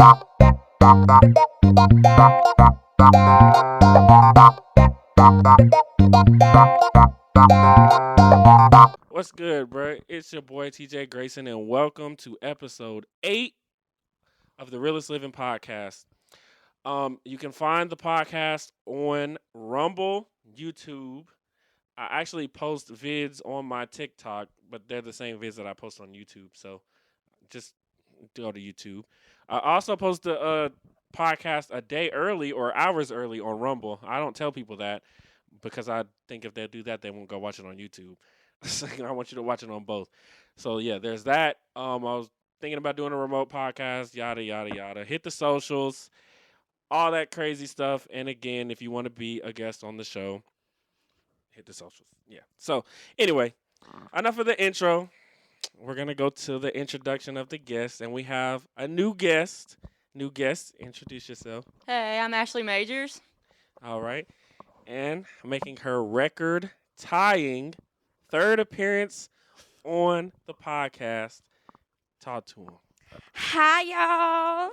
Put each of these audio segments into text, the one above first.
What's good, bro? It's your boy TJ Grayson, and welcome to episode 8 of the Realest Living podcast. You can find the podcast on Rumble, YouTube. I actually post vids on my TikTok, but they're the same vids that I post on YouTube. So just go to YouTube. I also post the podcast a day early or hours early on Rumble. I don't tell people that because I think if they do that, they won't go watch it on YouTube. So I want you to watch it on both. So yeah, there's that. I was thinking about doing a remote podcast, yada yada yada. Hit the socials, all that crazy stuff. And again, if you want to be a guest on the show, hit the socials. Yeah. So anyway, enough of the intro. We're gonna go to the introduction of the guest, and we have a new guest. New guest, introduce yourself. Hey, I'm Ashley Majors. All right. And making her record tying third appearance on the podcast. Talk to him. Hi, y'all.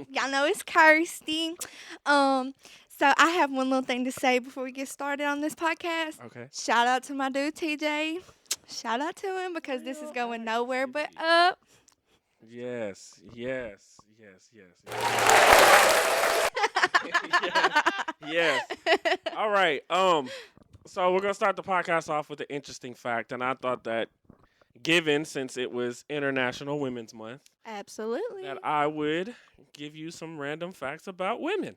Y'all know it's Kirstie. So I have one little thing to say before we get started on this podcast. Okay. Shout out to my dude TJ. Shout out to him because this is going nowhere but up. Yes. Yes. Yes. All right. So we're gonna start the podcast off with an interesting fact, and I thought that, given since it was International Women's Month, Absolutely. that I would give you some random facts about women.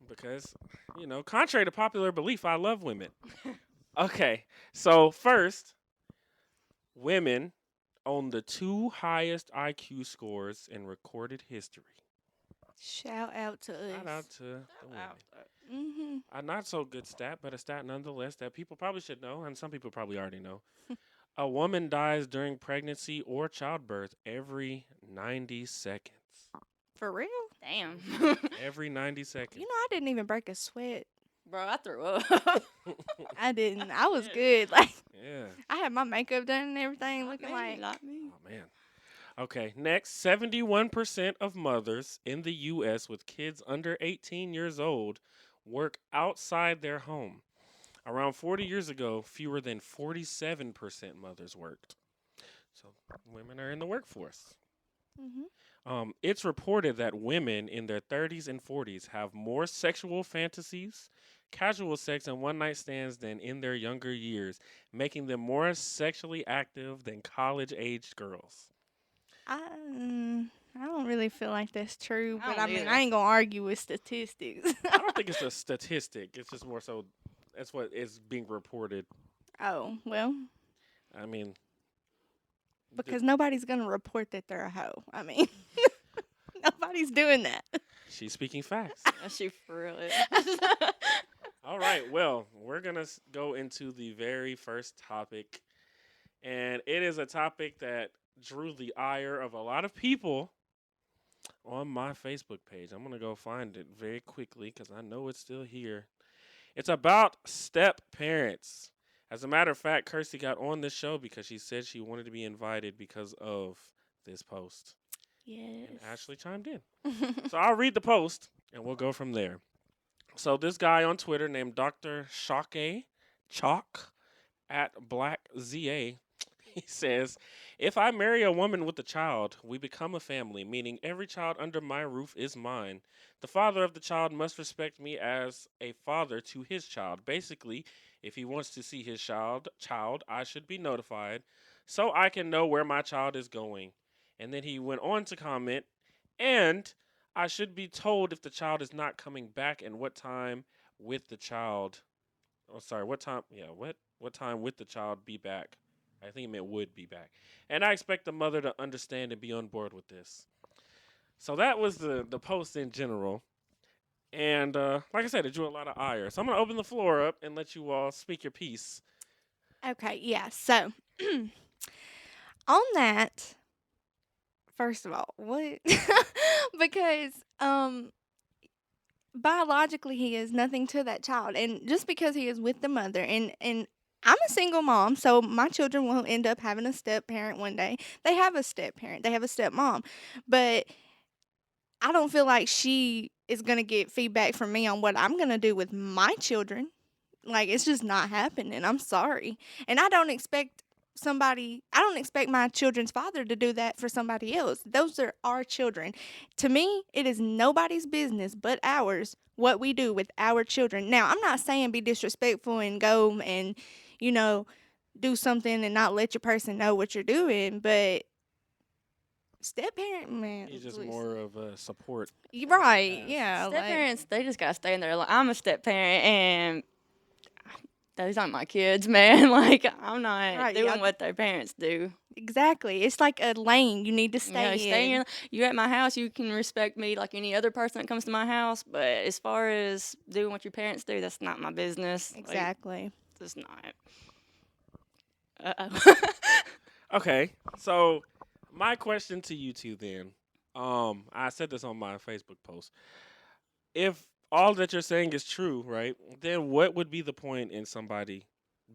Because, contrary to popular belief, I love women. Okay, so first, women own the 2 highest IQ scores in recorded history. Shout out to us. Shout out to the women. Mm-hmm. A not so good stat, but a stat nonetheless that people probably should know, and some people probably already know. A woman dies during pregnancy or childbirth every 90 seconds. For real? Damn. Every 90 seconds. You know, I didn't even break a sweat. Bro, I threw up. I didn't. I was good. Like, Yeah. I had my makeup done and everything, looking like. Not me. Oh, man. Okay, next, 71% of mothers in the U.S. with kids under 18 years old work outside their home. Around 40 years ago, fewer than 47% mothers worked. So women are in the workforce. Mm-hmm. It's reported that women in their 30s and 40s have more sexual fantasies, casual sex, and one-night stands than in their younger years, making them more sexually active than college-aged girls. I don't really feel like that's true, I but don't I mean, either. I ain't gonna argue with statistics. I don't think it's a statistic. It's just more so that's what is being reported. Oh, well, I mean, because nobody's gonna report that they're a hoe. I mean, nobody's doing that. she's speaking facts. That shit for real. All right, well, we're going to go into the very first topic, and it is a topic that drew the ire of a lot of people on my Facebook page. I'm going to go find it very quickly because I know it's still here. It's about step parents. As a matter of fact, Kirstie got on this show because she said she wanted to be invited because of this post. Yes. And Ashley chimed in. So I'll read the post, and we'll go from there. So this guy on Twitter named Dr. Chalk at BlackZA, he says, if I marry a woman with a child, we become a family, meaning every child under my roof is mine. The father of the child must respect me as a father to his child. Basically, if he wants to see his child, I should be notified so I can know where my child is going. And then he went on to comment, and I should be told if the child is not coming back and what time with the child. Oh, sorry, what time? Yeah, what time with the child be back? I think he meant would be back. And I expect the mother to understand and be on board with this. So that was the post in general. And like I said, it drew a lot of ire. So I'm going to open the floor up and let you all speak your piece. Okay, yeah. So, on that, first of all, what? Because biologically he is nothing to that child, and just because he is with the mother, and I'm a single mom, so my children will end up having a step parent one day. They have a step parent, they have a step mom, but I don't feel like she is going to get feedback from me on what I'm going to do with my children. Like, it's just not happening. I'm sorry. And I don't expect my children's father to do that for somebody else. Those are our children. To me, it is nobody's business but ours what we do with our children. Now, I'm not saying be disrespectful and go and, you know, do something and not let your person know what you're doing, but step parent, man. He's just more of a support. You're right. Yes. Yeah. Step Like, parents, they just gotta stay in there. Like, I'm a step parent, and those aren't my kids, man. Like, I'm not Right, doing yeah. what their parents do. exactly. It's like a lane you need to stay Stay in. in. You at my house, you can respect me like any other person that comes to my house. But as far as doing what your parents do, that's not my business. Exactly. Like, it's not. Uh-oh. Okay, so my question to you two then, I said this on my Facebook post. If all that you're saying is true, right, then what would be the point in somebody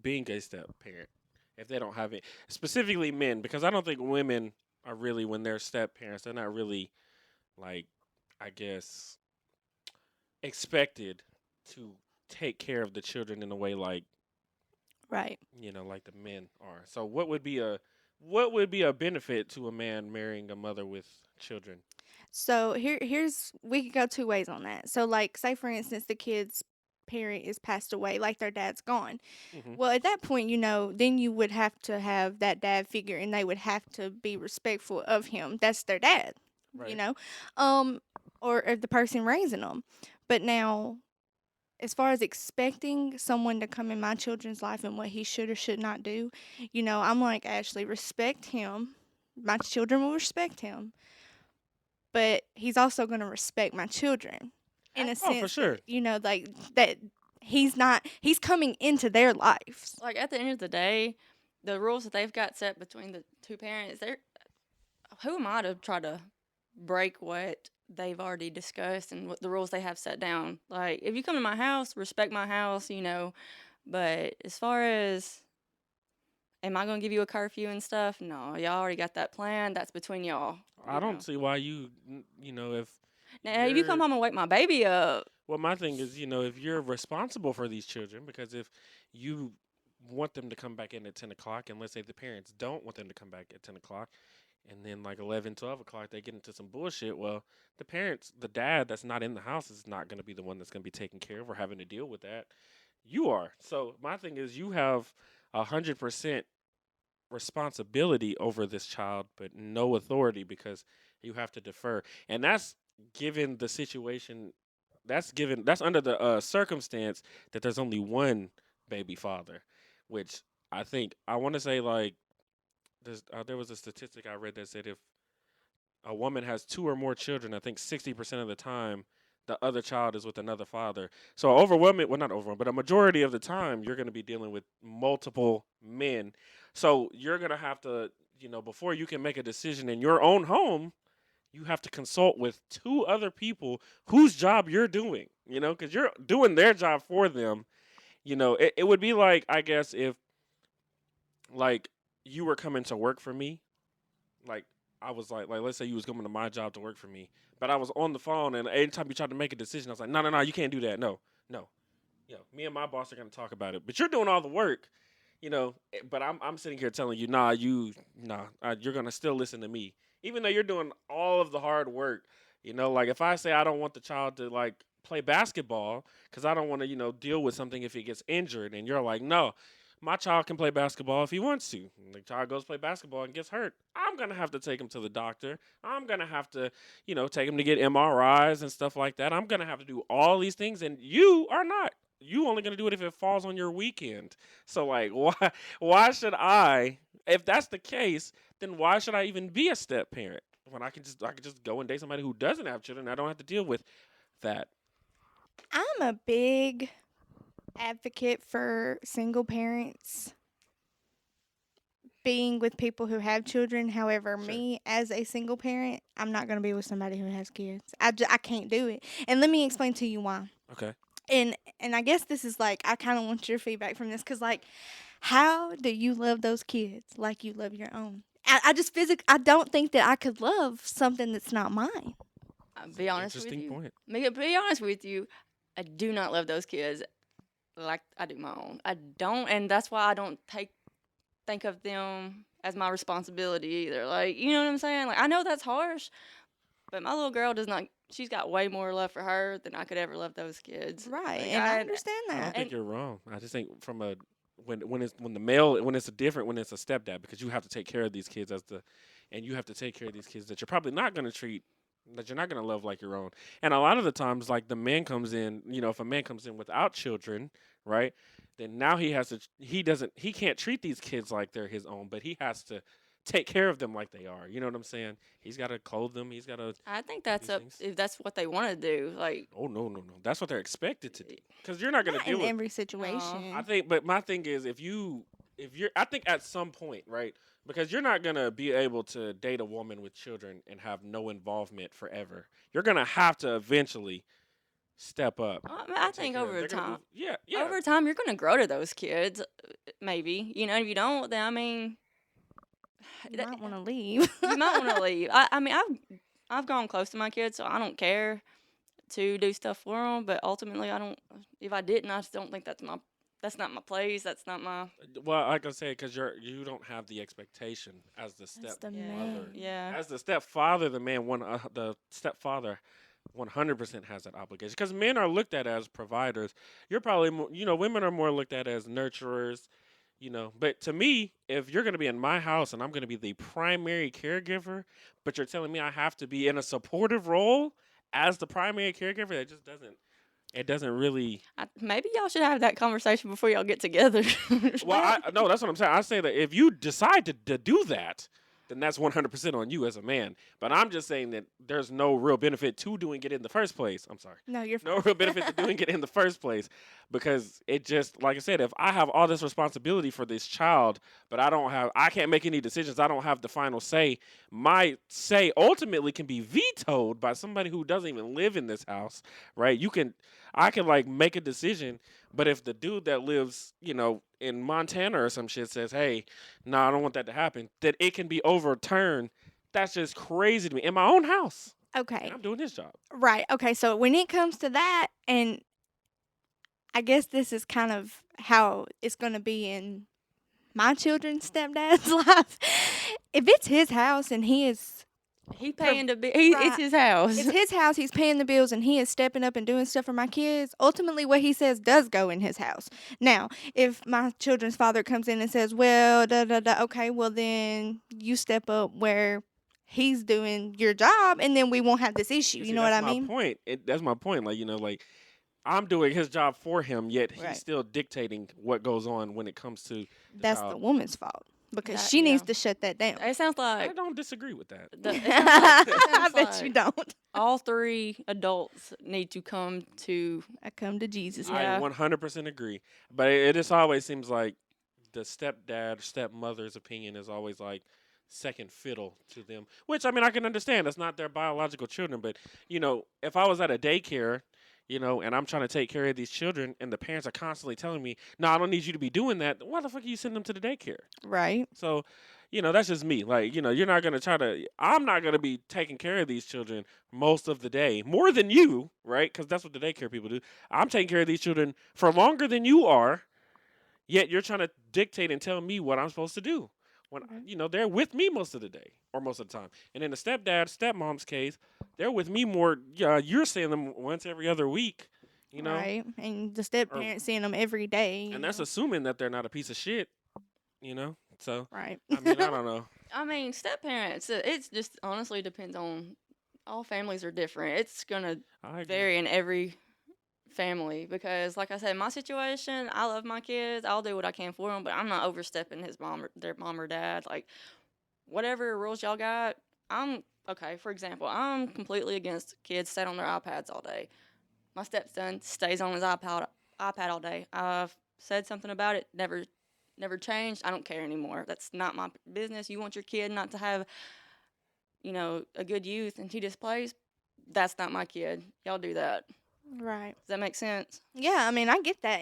being a step parent if they don't have it? Specifically men, because I don't think women are really, when they're step parents, they're not really, like, I guess, expected to take care of the children in a way like, Right. like the men are. So what would be a benefit to a man marrying a mother with children? So here's we could go two ways on that. So like say for instance the kid's parent is passed away, like their dad's gone. Hmm. Well, at that point, then you would have to have that dad figure and they would have to be respectful of him. That's their dad, you Right. know. Um or the person raising them. But now as far as expecting someone to come in my children's life and what he should or should not do, I'm like, Ashley, respect him. My children will respect him, but he's also going to respect my children in a Oh, for sense sure. that, like that he's coming into their lives. Like, at the end of the day, the rules that they've got set between the two parents, who am I to try to break what they've already discussed and what the rules they have set down? Like, if you come to my house, respect my house, but as far as, am I going to give you a curfew and stuff? No, y'all already got that plan. That's between y'all. I don't see why if Now, if you come you're home and wake my baby up, well, my thing is, if you're responsible for these children, because if you want them to come back in at 10 o'clock, and let's say the parents don't want them to come back at 10 o'clock, and then like 11, 12 o'clock, they get into some bullshit, well, the dad that's not in the house is not going to be the one that's going to be taken care of or having to deal with that. You are. So my thing is, you have 100% responsibility over this child, but no authority because you have to defer. And that's given the situation, that's under the circumstance that there's only one baby father, which I want to say, like, there was a statistic I read that said if a woman has two or more children, I think 60% of the time the other child is with another father. So overwhelming, well, not overwhelming, but a majority of the time you're going to be dealing with multiple men. So you're going to have to, before you can make a decision in your own home, you have to consult with two other people whose job you're doing, because you're doing their job for them. It would be like, I guess, if, like, you were coming to work for me, like, I was like, let's say you was coming to my job to work for me, but I was on the phone, and anytime you tried to make a decision, I was like, no, you can't do that. No, no. Me and my boss are going to talk about it, but you're doing all the work, but I'm sitting here telling you, you're going to still listen to me, even though you're doing all of the hard work. Like, if I say I don't want the child to, like, play basketball because I don't want to, deal with something if he gets injured, and you're like, no, my child can play basketball if he wants to. And the child goes play basketball and gets hurt, I'm going to have to take him to the doctor. I'm going to have to, take him to get MRIs and stuff like that. I'm going to have to do all these things, and you are not. You only going to do it if it falls on your weekend. So, like, why should I, if that's the case, then why should I even be a step parent when I could just go and date somebody who doesn't have children? I don't have to deal with that. I'm a big advocate for single parents being with people who have children. However, Sure. me as a single parent, I'm not going to be with somebody who has kids. I can't do it. And let me explain to you why. Okay. And I guess this is like, I kind of want your feedback from this, because, like, how do you love those kids like you love your own? I don't think that I could love something that's not mine. I'll be honest with Interesting you. point. Be honest with you, I do not love those kids like I do my own. I don't, and that's why I don't think of them as my responsibility either. Like, you know what I'm saying? Like, I know that's harsh, but my little girl does not. She's got way more love for her than I could ever love those kids. Right, Like, and I understand I don't that. think you're wrong. I just think from a when it's a stepdad, because you have to take care of these kids and you have to take care of these kids that you're probably not going to treat, that you're not going to love like your own. And a lot of the times, like the man comes in, if a man comes in without children, right? Then now he can't treat these kids like they're his own, but he has to take care of them like they are. You know what I'm saying? He's got to clothe them. He's got to. I think that's these up things. if that's what they want to do. Like, Oh no. That's what they're expected to do. Because you're not going to Not deal in with. every situation. I think, but my thing is, if you're, I think at some point, right? Because you're not gonna be able to date a woman with children and have no involvement forever. You're gonna have to eventually step up. I think over time, Yeah. over time, you're going to grow to those kids. Maybe, if you don't, then I mean, You might want to leave. you might want to leave. I mean, I've gone close to my kids, so I don't care to do stuff for them. But ultimately, I don't. If I didn't, I just don't think that's not my place. That's not my. Well, like I say, because you don't have the expectation as the That's stepmother. the man. Yeah. As the stepfather, the stepfather 100% has that obligation. Because men are looked at as providers. You're probably, women are more looked at as nurturers. But to me, if you're going to be in my house and I'm going to be the primary caregiver, but you're telling me I have to be in a supportive role as the primary caregiver, it doesn't really. Maybe y'all should have that conversation before y'all get together. Well, no, that's what I'm saying. I say that if you decide to do that, then that's 100% on you as a man. But I'm just saying that there's no real benefit to doing it in the first place. I'm sorry. No, you're No fine. real benefit to doing it in the first place, because it just, like I said, if I have all this responsibility for this child, but I can't make any decisions, I don't have the final say, my say ultimately can be vetoed by somebody who doesn't even live in this house, right? I can like make a decision, but if the dude that lives, in Montana or some shit says, hey, no, I don't want that to happen, that it can be overturned. That's just crazy to me. In my own house. Okay. And I'm doing his job. Right. Okay. So when it comes to that, and I guess this is kind of how it's going to be in my children's stepdad's life. If it's his house and he is, He paying the bill. It's Right. his house. it's his house, he's paying the bills, and he is stepping up and doing stuff for my kids, ultimately what he says does go in his house. Now, if my children's father comes in and says, well, okay, well then you step up where he's doing your job, and then we won't have this issue. See, You know what I that's my mean? point. That's my point. Like I'm doing his job for him, yet he's Right. still dictating what goes on when it comes to the That's the child. woman's fault because That- she needs yeah. to shut that down. It sounds I like don't disagree with that. I sounds bet you like- don't. all three adults need to come to. I come to Jesus. Yeah. I 100% agree. But it just always seems like the stepmother's opinion is always like second fiddle to them. Which, I mean, I can understand. It's not their biological children. But, if I was at a daycare, and I'm trying to take care of these children, and the parents are constantly telling me, no, I don't need you to be doing that. Why the fuck are you sending them to the daycare? Right. So, that's just me. Like, you're not going to I'm not going to be taking care of these children most of the day, more than you, right? Because that's what the daycare people do. I'm taking care of these children for longer than you are, yet you're trying to dictate and tell me what I'm supposed to do. When, they're with me most of the day or most of the time. And in the stepmom's case, they're with me more. You're seeing them once every other week, Right. And the step parents seeing them every day. and that's assuming that they're not a piece of shit, So, right. I mean, I don't know. I mean, step parents. It's just honestly depends on. All families are different. It's gonna I agree. vary in every family because, like I said, my situation, I love my kids. I'll do what I can for them, but I'm not overstepping their mom or dad. Like, whatever rules y'all got, I'm okay. For example, I'm completely against kids staying on their iPads all day. My stepson stays on his iPad all day. I've said something about it, never changed. I don't care anymore. That's not my business. You want your kid not to have, a good youth and he just plays. That's not my kid. Y'all do that. Right. Does that make sense? Yeah, I mean, I get that.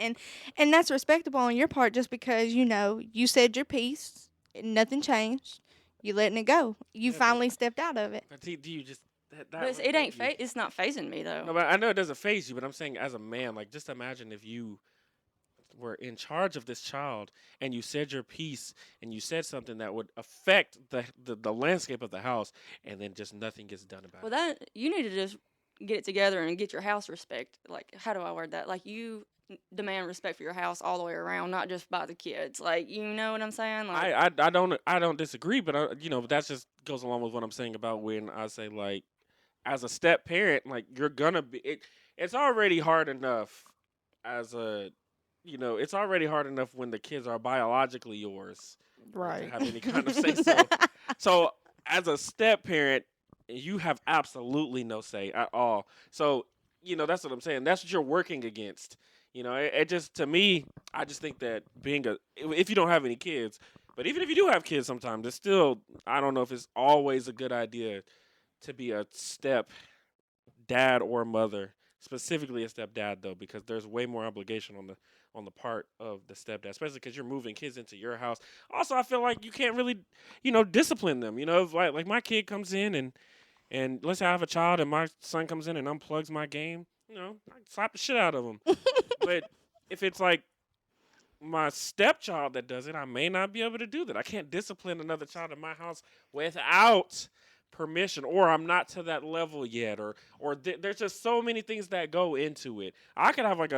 And that's respectable on your part just because, you said your piece, and nothing changed. You letting it go. You Yeah, but- finally stepped out of it. But do you just That But would it ain't. hurt you. It's not phasing me though. No, but I know it doesn't phase you. But I'm saying, as a man, like, just imagine if you were in charge of this child and you said your piece and you said something that would affect the landscape of the house, and then just nothing gets done about Well, it. that you need to just get it together and get your house respect. Like, how do I word that? Like, you demand respect for your house all the way around, not just by the kids. Like, you know what I'm saying? Like, I don't disagree, but but that just goes along with what I'm saying about when I say, like, as a step parent, like, you're gonna be it's already hard enough as a it's already hard enough when the kids are biologically yours, like, to Right. have any kind of say so. So as a step parent, you have absolutely no say at all. So that's what I'm saying. That's what you're working against. It just, to me, I just think that if you don't have any kids, but even if you do have kids, sometimes it's still, I don't know if it's always a good idea to be a step dad or mother, specifically a stepdad, though, because there's way more obligation on the part of the stepdad, especially because you're moving kids into your house. Also, I feel like you can't really discipline them. If, like my kid comes in and let's say I have a child and my son comes in and unplugs my game, I slap the shit out of him. But if it's like my stepchild that does it, I may not be able to do that. I can't discipline another child in my house without permission, or I'm not to that level yet, or there's just so many things that go into it. I could have like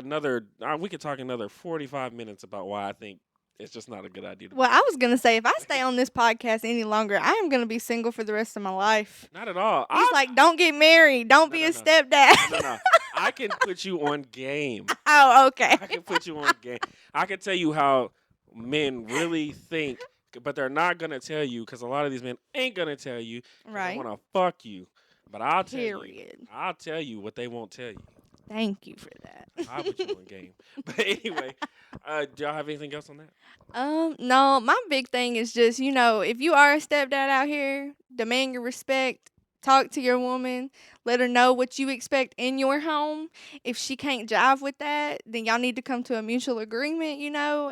we could talk another 45 minutes about why I think it's just not a good idea. Well, I was gonna say if I stay on this podcast any longer, I am gonna be single for the rest of my life. Not at all. He's like, don't get married, don't be a stepdad. No. I can put you on game. Oh, okay. I can put you on game. I can tell you how men really think, but they're not gonna tell you, because a lot of these men ain't gonna tell you. Right. They want to fuck you, but I'll tell you. Period. I'll tell you what they won't tell you. Thank you for that. I'll put you on game. But anyway, do y'all have anything else on that? No, my big thing is just, if you are a stepdad out here, demand your respect. Talk to your woman. Let her know what you expect in your home. If she can't jive with that, then y'all need to come to a mutual agreement,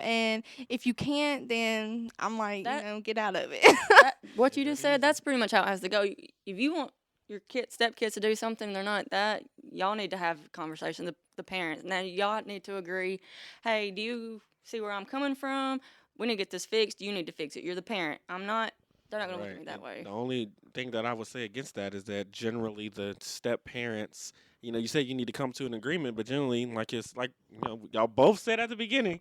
And if you can't, then I'm like, get out of it. what you just said, that's pretty much how it has to go. If you want your stepkids to do something, they're not that, y'all need to have a conversation, the parents. Now, y'all need to agree, hey, do you see where I'm coming from? We need to get this fixed. You need to fix it. You're the parent. I'm not. They're not going to look at me that way. The only thing that I would say against that is that generally the step parents, you say you need to come to an agreement, but generally, y'all both said at the beginning,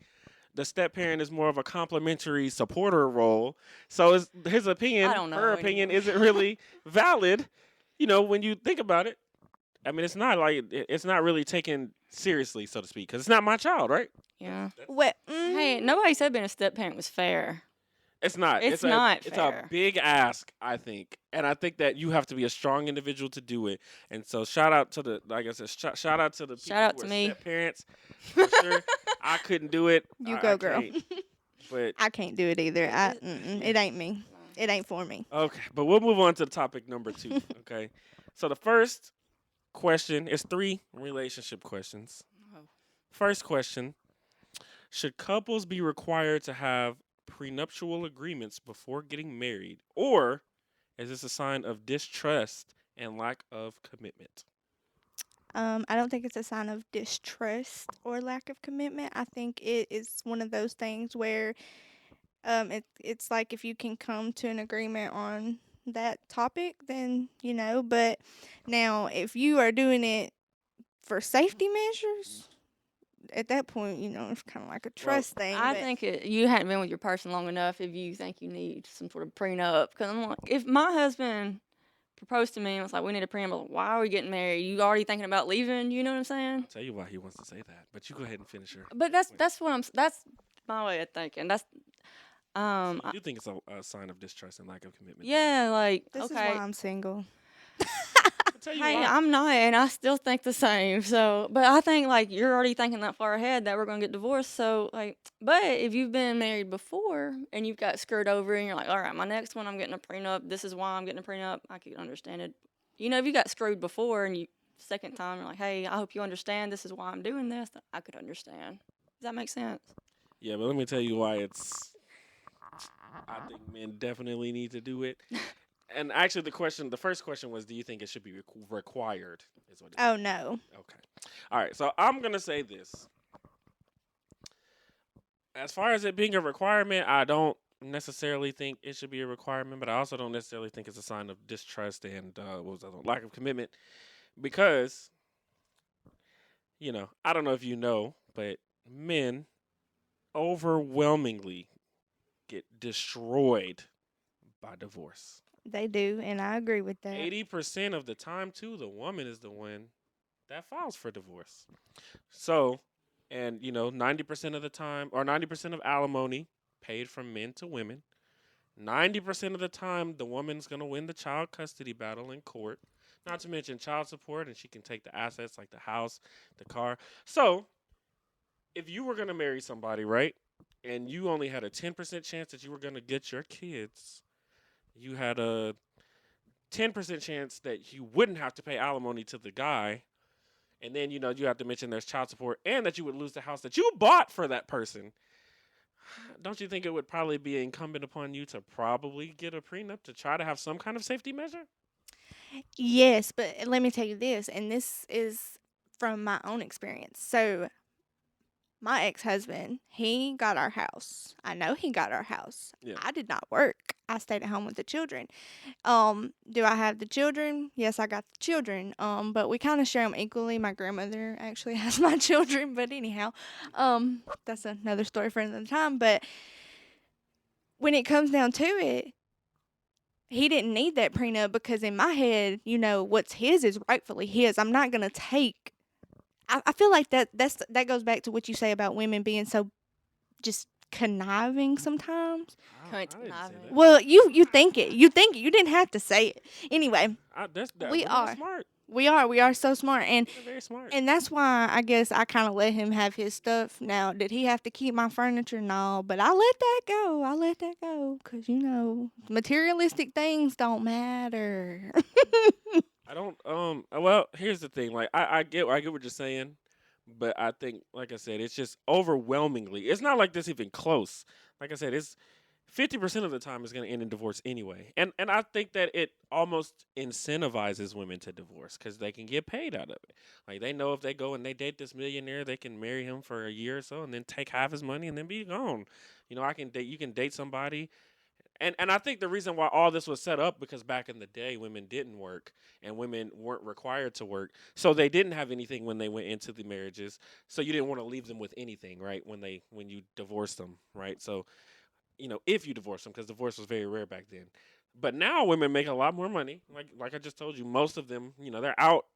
the step parent is more of a complimentary supporter role. So his opinion, her opinion, isn't really valid. When you think about it, I mean, it's not really taken seriously, so to speak, because it's not my child, right? Yeah. What? Hey, nobody said being a step parent was fair. It's not. It's not It's fair. a big ask, I think, and I think that you have to be a strong individual to do it. And so, shout out to the, like I said, shout out to the people who are step parents. For sure, I couldn't do it. You go, girl. But I can't do it either. It ain't me. It ain't for me. Okay, but we'll move on to topic number 2. Okay, so the first question is 3 relationship questions. Oh. First question: should couples be required to have prenuptial agreements before getting married, or is this a sign of distrust and lack of commitment? I don't think it's a sign of distrust or lack of commitment. I think it is one of those things where it's like if you can come to an agreement on that topic, then but now if you are doing it for safety measures, at that point, it's kind of like a trust thing. I think you hadn't been with your person long enough if you think you need some sort of prenup. Because I'm like, if my husband proposed to me and was like, we need a prenup, like, why are we getting married? You already thinking about leaving? You know what I'm saying? I'll tell you why he wants to say that, but you go ahead and finish her. But that's my way of thinking. That's so you do think it's a sign of distrust and lack of commitment? Yeah, like this okay. is why I'm single. Hey, I'm not, and I still think the same. So, but I think like you're already thinking that far ahead that we're gonna get divorced. So, like, but if you've been married before and you've got screwed over, and you're like, all right, my next one, I'm getting a prenup. This is why I'm getting a prenup. I could understand it. If you got screwed before and you second time, you're like, hey, I hope you understand. This is why I'm doing this. I could understand. Does that make sense? Yeah, but let me tell you why I think men definitely need to do it. And actually, the first question was, do you think it should be required? Is what it Oh said. no. Okay. All right. So I'm gonna say this. As far as it being a requirement, I don't necessarily think it should be a requirement, but I also don't necessarily think it's a sign of distrust and what was that, lack of commitment. Because I don't know if you know, but men overwhelmingly get destroyed by divorce. They do, and I agree with that. 80% of the time, too, the woman is the one that files for divorce. So, and 90% of the time, or 90% of alimony paid from men to women. 90% of the time, the woman's going to win the child custody battle in court. Not to mention child support, and she can take the assets like the house, the car. So, if you were going to marry somebody, right, and you only had a 10% chance that you were going to get your kids, you had a 10% chance that you wouldn't have to pay alimony to the guy. And then, you have to mention there's child support and that you would lose the house that you bought for that person. Don't you think it would probably be incumbent upon you to probably get a prenup to try to have some kind of safety measure? Yes, but let me tell you this, and this is from my own experience. So, my ex-husband, he got our house. I know he got our house. Yeah. I did not work. I stayed at home with the children. Do I have the children? Yes, I got the children. But we kind of share them equally. My grandmother actually has my children, but anyhow, that's another story for another time. But when it comes down to it, he didn't need that prenup because in my head, what's his is rightfully his. I'm not gonna take. I feel like that goes back to what you say about women being so just conniving sometimes. I didn't say that. Well, you think it. You think it. You didn't have to say it. Anyway, we women are. smart. We are so smart, and They're very smart. and that's why I guess I kind of let him have his stuff. Now, did he have to keep my furniture? No, but I let that go. I let that go because materialistic things don't matter. I don't. Well, here's the thing. Like, I get what you're saying, but I think, like I said, it's just overwhelmingly. It's not like this even close. Like I said, it's 50% of the time is going to end in divorce anyway, and I think that it almost incentivizes women to divorce because they can get paid out of it. Like they know if they go and they date this millionaire, they can marry him for a year or so, and then take half his money and then be gone. I can date. You can date somebody. And I think the reason why all this was set up because back in the day women didn't work and women weren't required to work. So they didn't have anything when they went into the marriages. So you didn't want to leave them with anything, right? When you divorced them, right? So, if you divorced them because divorce was very rare back then. But now women make a lot more money. Like I just told you, most of them, they're out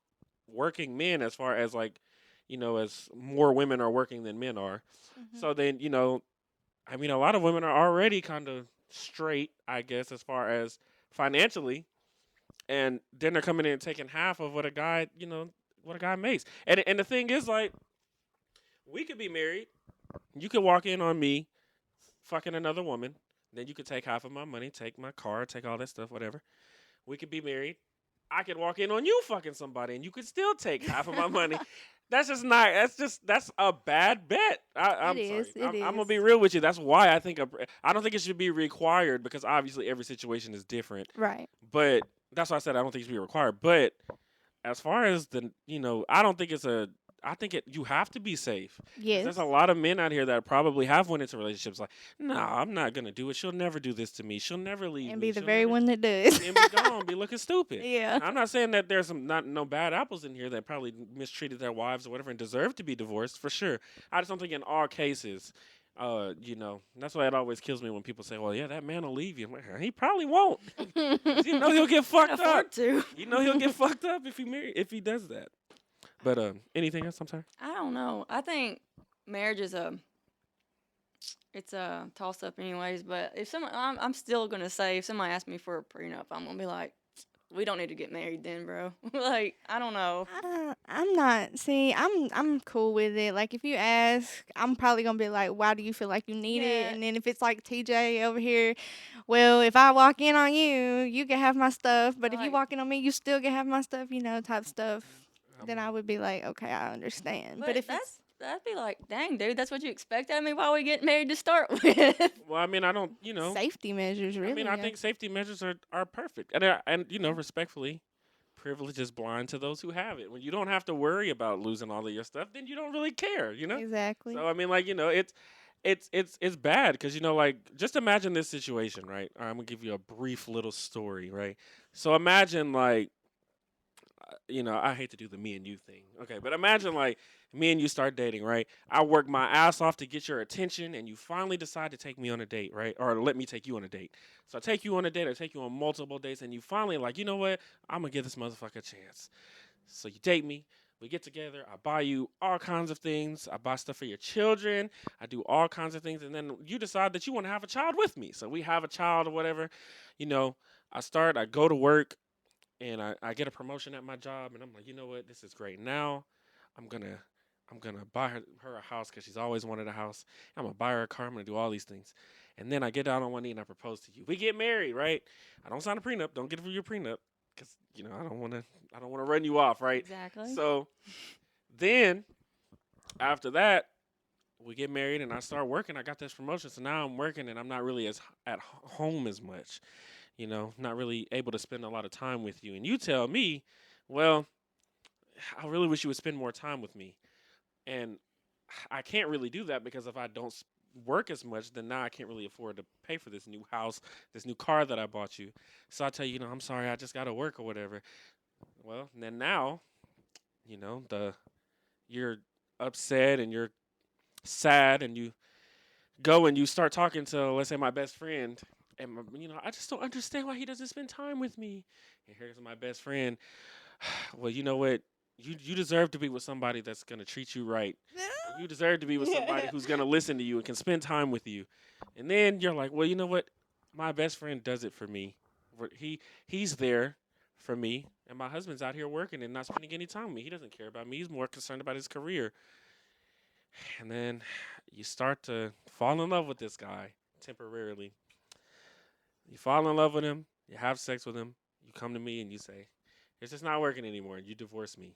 working men as far as as more women are working than men are. Mhm. So then, a lot of women are already kind of straight, I guess, as far as financially, and then they're coming in and taking half of what a guy, makes. And the thing is, like, we could be married. You could walk in on me fucking another woman. Then you could take half of my money, take my car, take all that stuff, whatever. We could be married. I could walk in on you fucking somebody, and you could still take half of my money. That's just not. That's a bad bet. I'm It is, sorry. it I'm gonna is. be real with you. That's why I think I don't think it should be required because obviously every situation is different. Right. But that's why I said I don't think it should be required. But as far as I don't think it's a. I think you have to be safe. 'Cause Yes. there's a lot of men out here that probably have went into relationships like, no, I'm not gonna do it. She'll never do this to me. She'll never leave And me. be the She'll very never one that does. and be gone, be looking stupid. Yeah. I'm not saying that there's no bad apples in here that probably mistreated their wives or whatever and deserve to be divorced for sure. I just don't think in all cases, that's why it always kills me when people say, "Well, yeah, that man will leave you." I'm like, he probably won't. 'Cause he'll get fucked up. afford to. He'll get fucked up if he does that. But anything else? I'm sorry. I don't know. I think marriage is it's a toss up anyways. But if I'm still gonna say if somebody asks me for a prenup, I'm gonna be like, we don't need to get married then, bro. Like I don't know. I'm not. See, I'm cool with it. Like if you ask, I'm probably gonna be like, "Why do you feel like you need it?" Yeah. And then if it's like TJ over here, well, if I walk in on you, you can have my stuff. But if you Like- walk in on me, you still can have my stuff. Type stuff. Then I would be like, okay, I understand. But if it's That'd be like, dang, dude, that's what you expect out of me? Why we get married to start with? Well, I mean, I don't, Safety measures, really. I mean, I think safety measures are perfect, and respectfully, privilege is blind to those who have it. When you don't have to worry about losing all of your stuff, then you don't really care, Exactly. So I mean, like, it's bad because like, just imagine this situation, right? All right, I'm gonna give you a brief little story, right? So imagine like, I hate to do the me and you thing, okay, but imagine like me and you start dating, right? I work my ass off to get your attention, and you finally decide to take me on a date, right? Or let me take you on a date. So I take you on a date, I take you on multiple dates, and you finally like, you know what? I'm gonna give this motherfucker a chance. So you date me. We get together. I buy you all kinds of things. I buy stuff for your children. I do all kinds of things. And then you decide that you want to have a child with me. So we have a child or whatever. You know, I go to work, and I get a promotion at my job. And I'm like, you know what? This is great. Now I'm going to. I'm gonna buy her a house because she's always wanted a house. I'm gonna buy her a car. I'm gonna do all these things, and then I get down on one knee and I propose to you. We get married, right? I don't sign a prenup. Don't get it for your prenup because I don't want to run you off, right? Exactly. So then after that, we get married and I start working. I got this promotion, so now I'm working and I'm not really as at home as much. Not really able to spend a lot of time with you. And you tell me, well, I really wish you would spend more time with me. And I can't really do that because if I don't work as much, then now I can't really afford to pay for this new house, this new car that I bought you. So I tell you, I'm sorry, I just got to work or whatever. Well, then now, you're upset and you're sad and you go and you start talking to, let's say, my best friend. And, I just don't understand why he doesn't spend time with me. And here's my best friend. Well, you know what? You deserve to be with somebody that's going to treat you right. You deserve to be with somebody who's going to listen to you and can spend time with you. And then you're like, well, you know what? My best friend does it for me. He's there for me. And my husband's out here working and not spending any time with me. He doesn't care about me. He's more concerned about his career. And then you start to fall in love with this guy temporarily. You fall in love with him. You have sex with him. You come to me and you say, it's just not working anymore. You divorce me.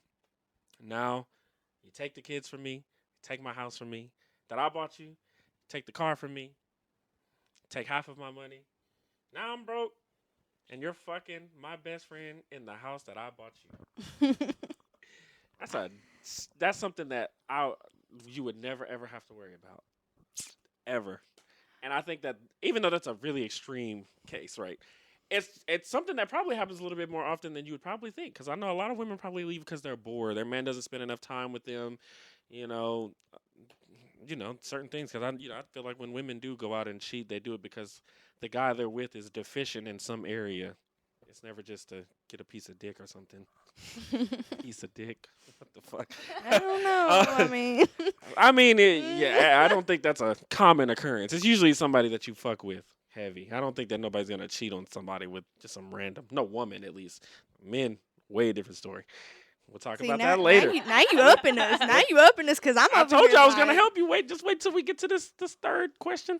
Now, you take the kids from me, take my house from me that I bought you, take the car from me, take half of my money. Now I'm broke, and you're fucking my best friend in the house that I bought you. That's something that you would never ever have to worry about, ever. And I think that even though that's a really extreme case, right? It's something that probably happens a little bit more often than you would probably think. Because I know a lot of women probably leave because they're bored. Their man doesn't spend enough time with them. Certain things. Because I feel like when women do go out and cheat, they do it because the guy they're with is deficient in some area. It's never just to get a piece of dick or something. Piece of dick. What the fuck? I don't know. I mean, I don't think that's a common occurrence. It's usually somebody that you fuck with heavy. I don't think that nobody's gonna cheat on somebody with just some random, no woman at least. Men, way different story. We'll talk about that later. Now you upping us. Now you upping us because I told you I was gonna help you. Just wait till we get to this third question.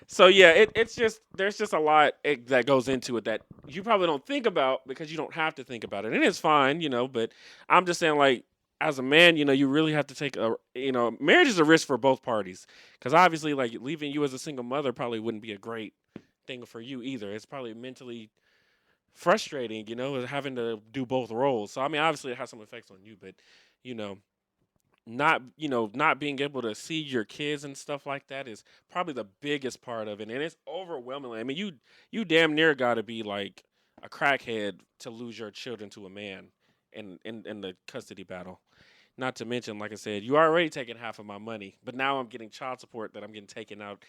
So yeah, it's just there's just a lot that goes into it that you probably don't think about because you don't have to think about it, and it's fine, But I'm just saying, like, as a man, you really have to take marriage is a risk for both parties because obviously, like, leaving you as a single mother probably wouldn't be a great thing for you either. It's probably mentally frustrating, having to do both roles. So I mean, obviously, it has some effects on you, but not being able to see your kids and stuff like that is probably the biggest part of it, and it's overwhelming. I mean, you damn near got to be like a crackhead to lose your children to a man in the custody battle. Not to mention, like I said, you already taking half of my money, but now I'm getting child support that I'm getting taken out,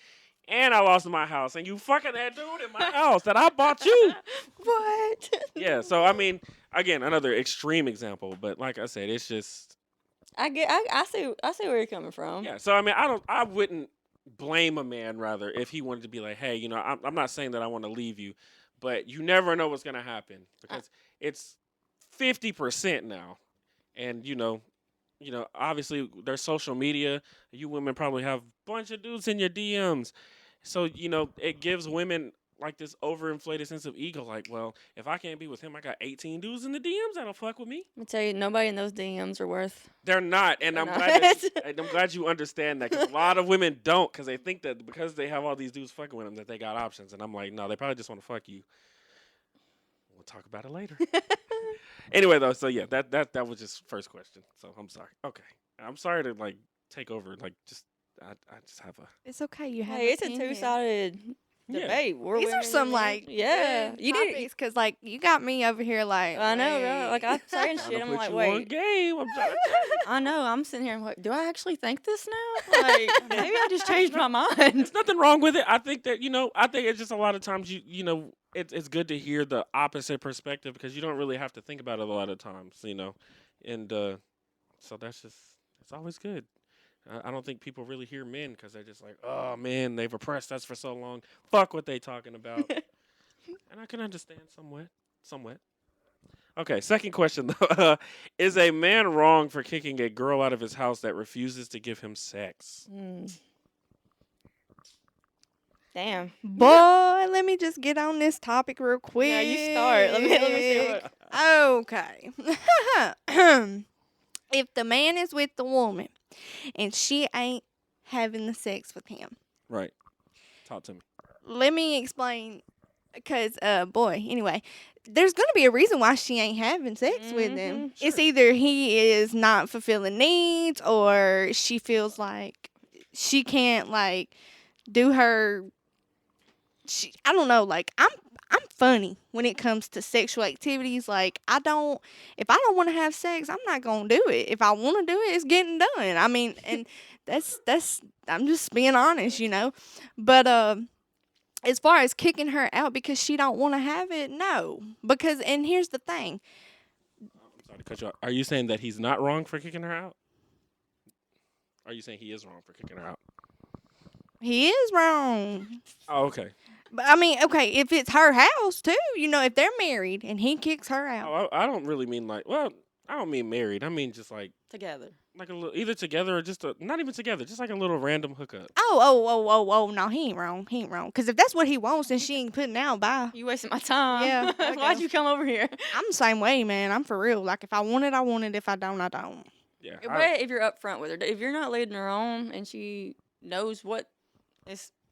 and I lost my house, and you fucking that dude in my house that I bought you. What? Yeah, so I mean, again, another extreme example, but like I said, it's just. I see where you're coming from. Yeah, so I mean, I wouldn't blame a man rather if he wanted to be like, hey, I'm not saying that I want to leave you, but you never know what's gonna happen because it's 50% now, and obviously there's social media. You women probably have a bunch of dudes in your DMs, so it gives women like this overinflated sense of ego. Like, well, if I can't be with him, I got 18 dudes in the DMs that'll fuck with me. Let me tell you, nobody in those DMs are worth. They're not, and They're I'm not. glad you understand that, because a lot of women don't, because they think that because they have all these dudes fucking with them that they got options, and I'm like, no, they probably just want to fuck you. We'll talk about it later. Anyway, though, so yeah, that was just first question. So I'm sorry. Okay, I'm sorry to like take over. Like, just I just have a. It's okay. You have. Hey, it's a opinion. two-sided Yeah. debate. We're These are women some and men. like yeah. You did. because like you got me over here like I know, right? Like I'm saying Trying shit. to I'm put like, you on wait. game. I'm trying to I know. I'm sitting here. I'm like, do I actually think this now? Like, maybe I just changed my mind. There's nothing wrong with it. I think that I think it's just a lot of times it's good to hear the opposite perspective, because you don't really have to think about it a lot of times, and so it's always good. I don't think people really hear men because they're just like, oh man, they've oppressed us for so long. Fuck what they talking about. And I can understand somewhat. Okay, second question though. Is a man wrong for kicking a girl out of his house that refuses to give him sex? Damn. boy, let me just get on this topic real quick. Yeah, you start. Let me see what. Okay. If the man is with the woman and she ain't having the sex with him, Right. Talk to me. let me explain. Because, boy, anyway, there's going to be a reason why she ain't having sex with him. Sure. It's either he is not fulfilling needs, or she feels like she can't, like, do her. I don't know. Like, I'm funny when it comes to sexual activities. Like, if I don't want to have sex, I'm not going to do it. If I want to do it, it's getting done. I mean, and that's, I'm just being honest, But, as far as kicking her out because she don't want to have it, no. Because, and here's the thing. I'm sorry to cut you off. Are you saying that he's not wrong for kicking her out? Are you saying he is wrong for kicking her out? He is wrong. Oh, okay. But, I mean, okay, if it's her house, too, if they're married and he kicks her out. Oh, I don't really mean like, well, I don't mean married. I mean just like Together. a little, either together or just not even together, just like a little random hookup. Oh, no, he ain't wrong. He ain't wrong. Because if that's what he wants, then she ain't putting out, bye. You wasting my time. Yeah, there we Why'd go. you come over here? I'm the same way, man. I'm for real. Like, if I want it, I want it. If I don't, I don't. Yeah. But if you're upfront with her, if you're not leading her on and she knows what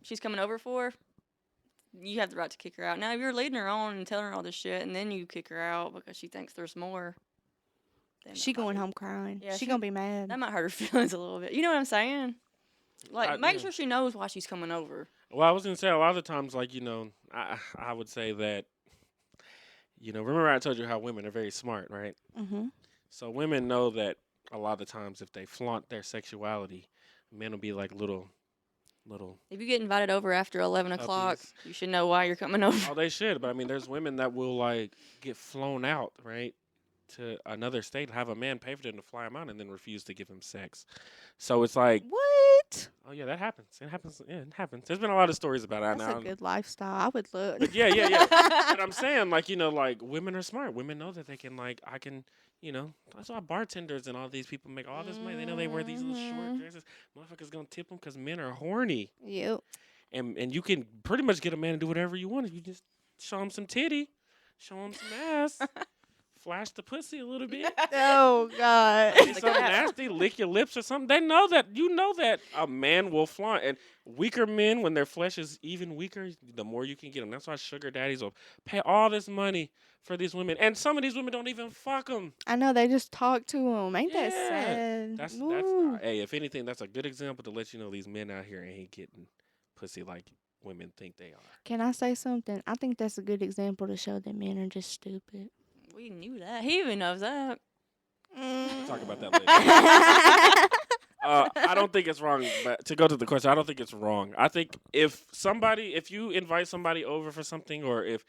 she's coming over for, you have the right to kick her out. Now, if you're leading her on and telling her all this shit, and then you kick her out because she thinks there's more, then She going home crying. Yeah, she going to be mad. that might hurt her feelings a little bit. You know what I'm saying? Like, make yeah. sure she knows why she's coming over. Well, I was gonna say a lot of the times, like I would say that, remember I told you how women are very smart, right? Mm-hmm. So women know that a lot of the times if they flaunt their sexuality, men will be like little. If you get invited over after 11 o'clock, Puppies. you should know why you're coming over. Oh, they should, but I mean, there's women that will like get flown out, right, to another state, have a man pay for them to fly him out, and then refuse to give him sex. So it's like, What? oh yeah, that happens. It happens. Yeah, it happens. There's been a lot of stories about it. That's now. a good lifestyle. I would look. But yeah. But I'm saying, like, like women are smart. Women know that they can, like, that's why bartenders and all these people make all this money. They know they wear these little short dresses. Motherfuckers gonna tip them because men are horny. Yep. And you can pretty much get a man to do whatever you want if you just show him some titty, show him some ass, flash the pussy a little bit. Oh, God. Say something nasty, lick your lips or something. They know that a man will flaunt. And weaker men, when their flesh is even weaker, the more you can get them. That's why sugar daddies will pay all this money for these women. And some of these women don't even fuck them. I know, they just talk to him. Ain't that Yeah. sad? That's Ooh. hey, if anything, that's a good example to let you know these men out here ain't getting pussy like women think they are. Can I say something? I think that's a good example to show that men are just stupid. We knew that. He even knows that. Talk about that later. I don't think it's wrong, but to go to the question, I don't think it's wrong. I think if you invite somebody over for something, or if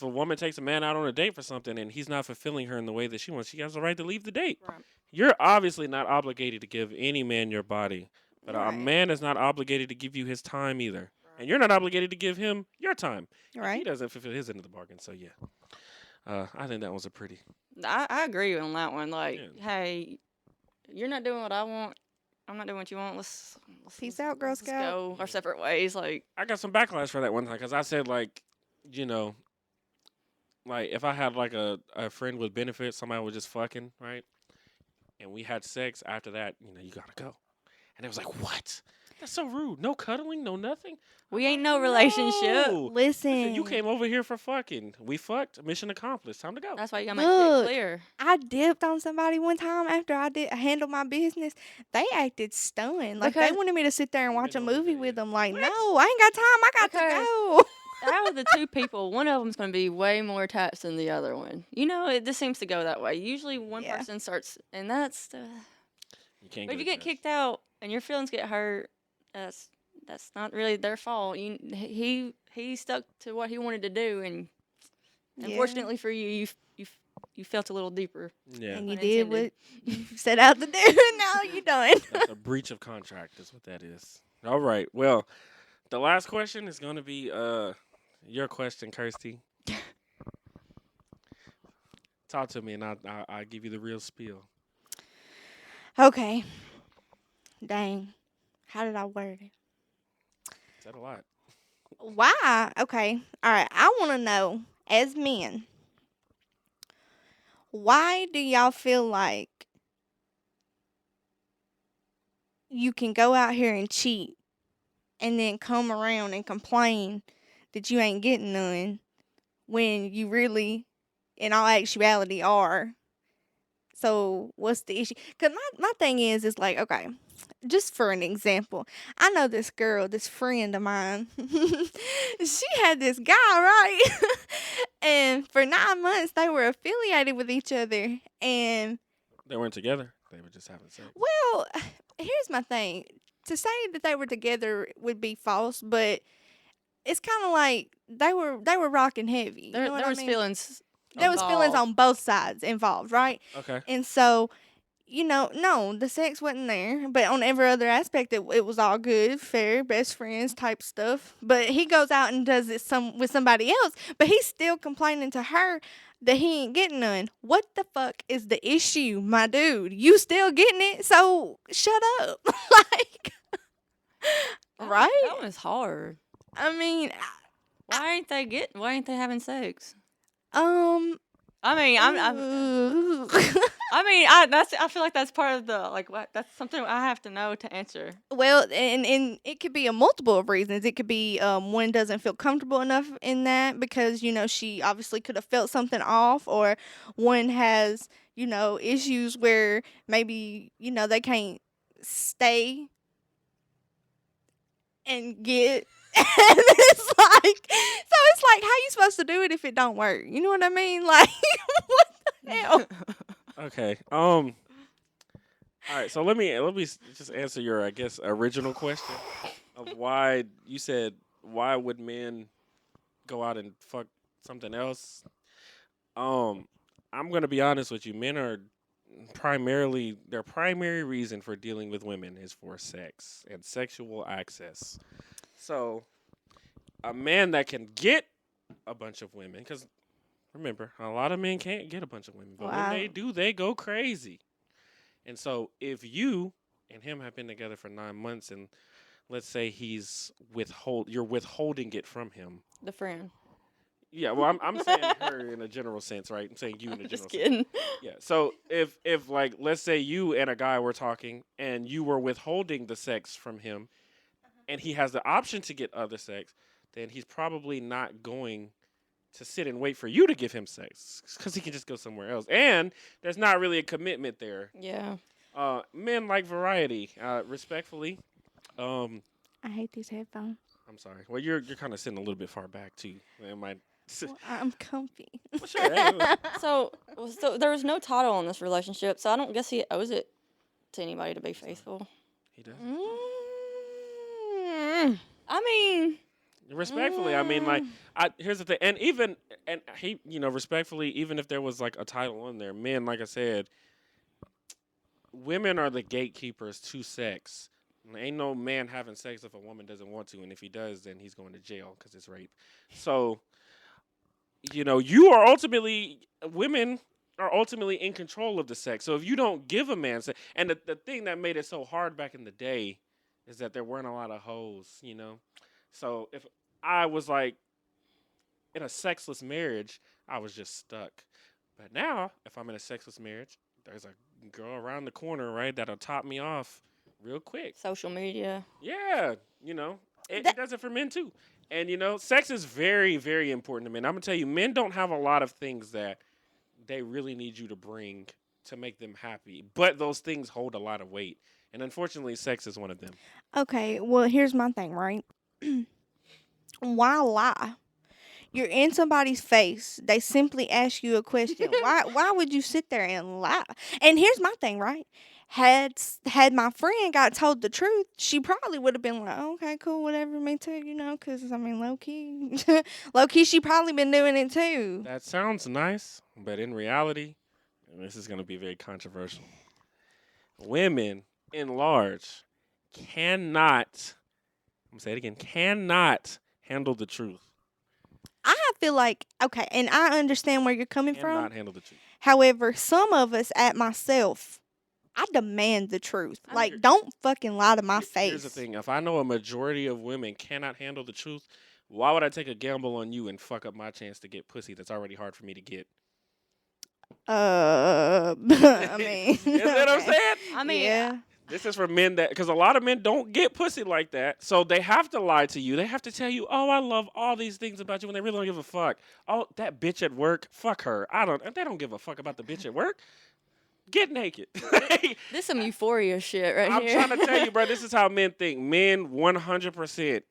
a woman takes a man out on a date for something and he's not fulfilling her in the way that she wants, she has the right to leave the date. Right. You're obviously not obligated to give any man your body, but a Right. man is not obligated to give you his time either. And you're not obligated to give him your time. He Right? doesn't fulfill his end of the bargain, so yeah. I think that was a pretty... I agree on that one. Like, Yeah. hey, you're not doing what I want. I'm not doing what you want. Peace out, Girl let's Scout. go our separate ways. Like, I got some backlash for that one time because I said like, you know, like if I had like a friend with benefits, somebody was just fucking right, and we had sex after that, you gotta go, and it was like, what? That's so rude. No cuddling, no nothing. we ain't no relationship. No. Listen, You came over here for fucking. We fucked. Mission accomplished. Time to go. That's why you gotta make Look. it clear. I dipped on somebody one time after I handled my business. They acted stunned. Like, they Because- wanted me to sit there and watch a Women don't do movie that with yet. them. Like, What? no, I ain't got time. I got Because- to go. Out of the two people, one of them's gonna be way more attached than the other one. It just seems to go that way. Usually, one Yeah. person starts, and that's. You can't. But if you get kicked out and your feelings get hurt, that's not really their fault. He stuck to what he wanted to do, and Yeah. unfortunately for you, you felt a little deeper. Yeah. And you Pun did intended. what you set out to do, and now you done. That's a breach of contract. Is what that is. All right. Well, the last question is going to be your question, Kirstie. Talk to me, and I'll give you the real spiel. Okay. Dang. How did I word it? Is that a lot? Why? Okay. All right. I want to know, as men, why do y'all feel like you can go out here and cheat and then come around and complain that you ain't getting none when you really, in all actuality, are? So what's the issue? Because my thing is like, okay, just for an example, I know this girl, this friend of mine, she had this guy, right? And for 9 months, they were affiliated with each other. And, They weren't together. They were just having sex. well, here's my thing. To say that they were together would be false, but it's kind of like they were rocking heavy. There, you know what there I was mean? feelings. There was feelings involved. on both sides involved, right? Okay. And so, no, the sex wasn't there, but on every other aspect, it was all good, fair, best friends type stuff. But he goes out and does it with somebody else, but he's still complaining to her that he ain't getting none. What the fuck is the issue, my dude? You still getting it, so shut up. Like, right? That one is hard. I mean, Why ain't they having sex? um, I mean, ooh. I feel like that's part of the that's something I have to know to answer. Well, and it could be a multiple of reasons. It could be one doesn't feel comfortable enough in that because she obviously could have felt something off, or one has issues where maybe they can't stay and get. And it's like how you supposed to do it if it don't work? You know what I mean? Like, what the hell? Okay. All right. So let me just answer your, I guess, original question of why you said why would men go out and fuck something else. I'm gonna be honest with you. Men are their primary reason for dealing with women is for sex and sexual access. So a man that can get a bunch of women, because remember, a lot of men can't get a bunch of women, but when they do, they go crazy. And so if you and him have been together for 9 months, and let's say you're withholding it from him. The friend. Yeah, well, I'm saying her in a general sense, right? I'm saying you in a general Just sense. kidding. Yeah. So if like let's say you and a guy were talking and you were withholding the sex from him, and he has the option to get other sex, then he's probably not going to sit and wait for you to give him sex because he can just go somewhere else. And there's not really a commitment there. Yeah. Men like variety. Respectfully, I hate these headphones. I'm sorry. Well, you're kind of sitting a little bit far back too. It might. Well, I'm comfy. Well, sure. Hey, So there was no title on this relationship, so I don't guess he owes it to anybody to be faithful. he does. Mm. I mean, Respectfully, I mean, like, here's the thing, and he, respectfully, even if there was like a title on there, men, like I said, women are the gatekeepers to sex. Ain't no man having sex if a woman doesn't want to, and if he does, then he's going to jail because it's rape. So, you are ultimately women are ultimately in control of the sex. So if you don't give a man sex, and the thing that made it so hard back in the day is that there weren't a lot of hoes, you know? So if I was like in a sexless marriage, I was just stuck. But now, if I'm in a sexless marriage, there's a girl around the corner, right, that'll top me off real quick. Social media. Yeah, it That- does it for men too. And sex is very, very important to men. I'm gonna tell you, men don't have a lot of things that they really need you to bring to make them happy. But those things hold a lot of weight. And unfortunately, sex is one of them. Okay, well, here's my thing, right? Why lie? You're in somebody's face. They simply ask you a question. Why would you sit there and lie? And here's my thing, right? Had my friend got told the truth, she probably would have been like, oh, okay, cool, whatever, me too, because I mean, low key, low key, she probably been doing it too. That sounds nice, but in reality, and this is going to be very controversial, women in large cannot, I'm going to say it again, cannot handle the truth. I feel like okay, and I understand where you're coming from. Cannot handle the truth. However, some of us, at myself, I demand the truth. Like, don't fucking lie to my face. Here's the thing. If I know a majority of women cannot handle the truth, why would I take a gamble on you and fuck up my chance to get pussy that's already hard for me to get? I mean, You know what I'm saying? I mean, yeah. This is for men because a lot of men don't get pussy like that. So they have to lie to you. They have to tell you, oh, I love all these things about you when they really don't give a fuck. Oh, that bitch at work, fuck her. They don't give a fuck about the bitch at work. Get naked. this some euphoria shit right I'm here. trying to tell you, bro, this is how men think. Men 100%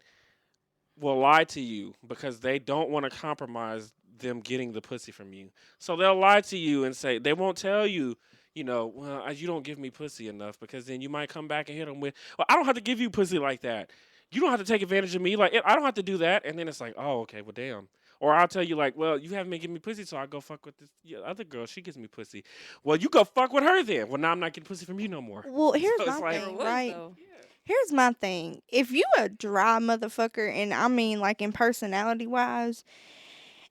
will lie to you because they don't want to compromise them getting the pussy from you. So they'll lie to you and say, they won't tell you, well, you don't give me pussy enough because then you might come back and hit them with, well, I don't have to give you pussy like that. You don't have to take advantage of me. Like, I don't have to do that. And then it's like, oh, okay, well, damn. Or I'll tell you, like, well, you haven't been giving me pussy, so I'll go fuck with this other girl. She gives me pussy. Well, you go fuck with her then. Well, now I'm not getting pussy from you no more. Well, here's So my it's like- thing, What, right? though? Here's my thing. If you a dry motherfucker, and I mean like in personality wise,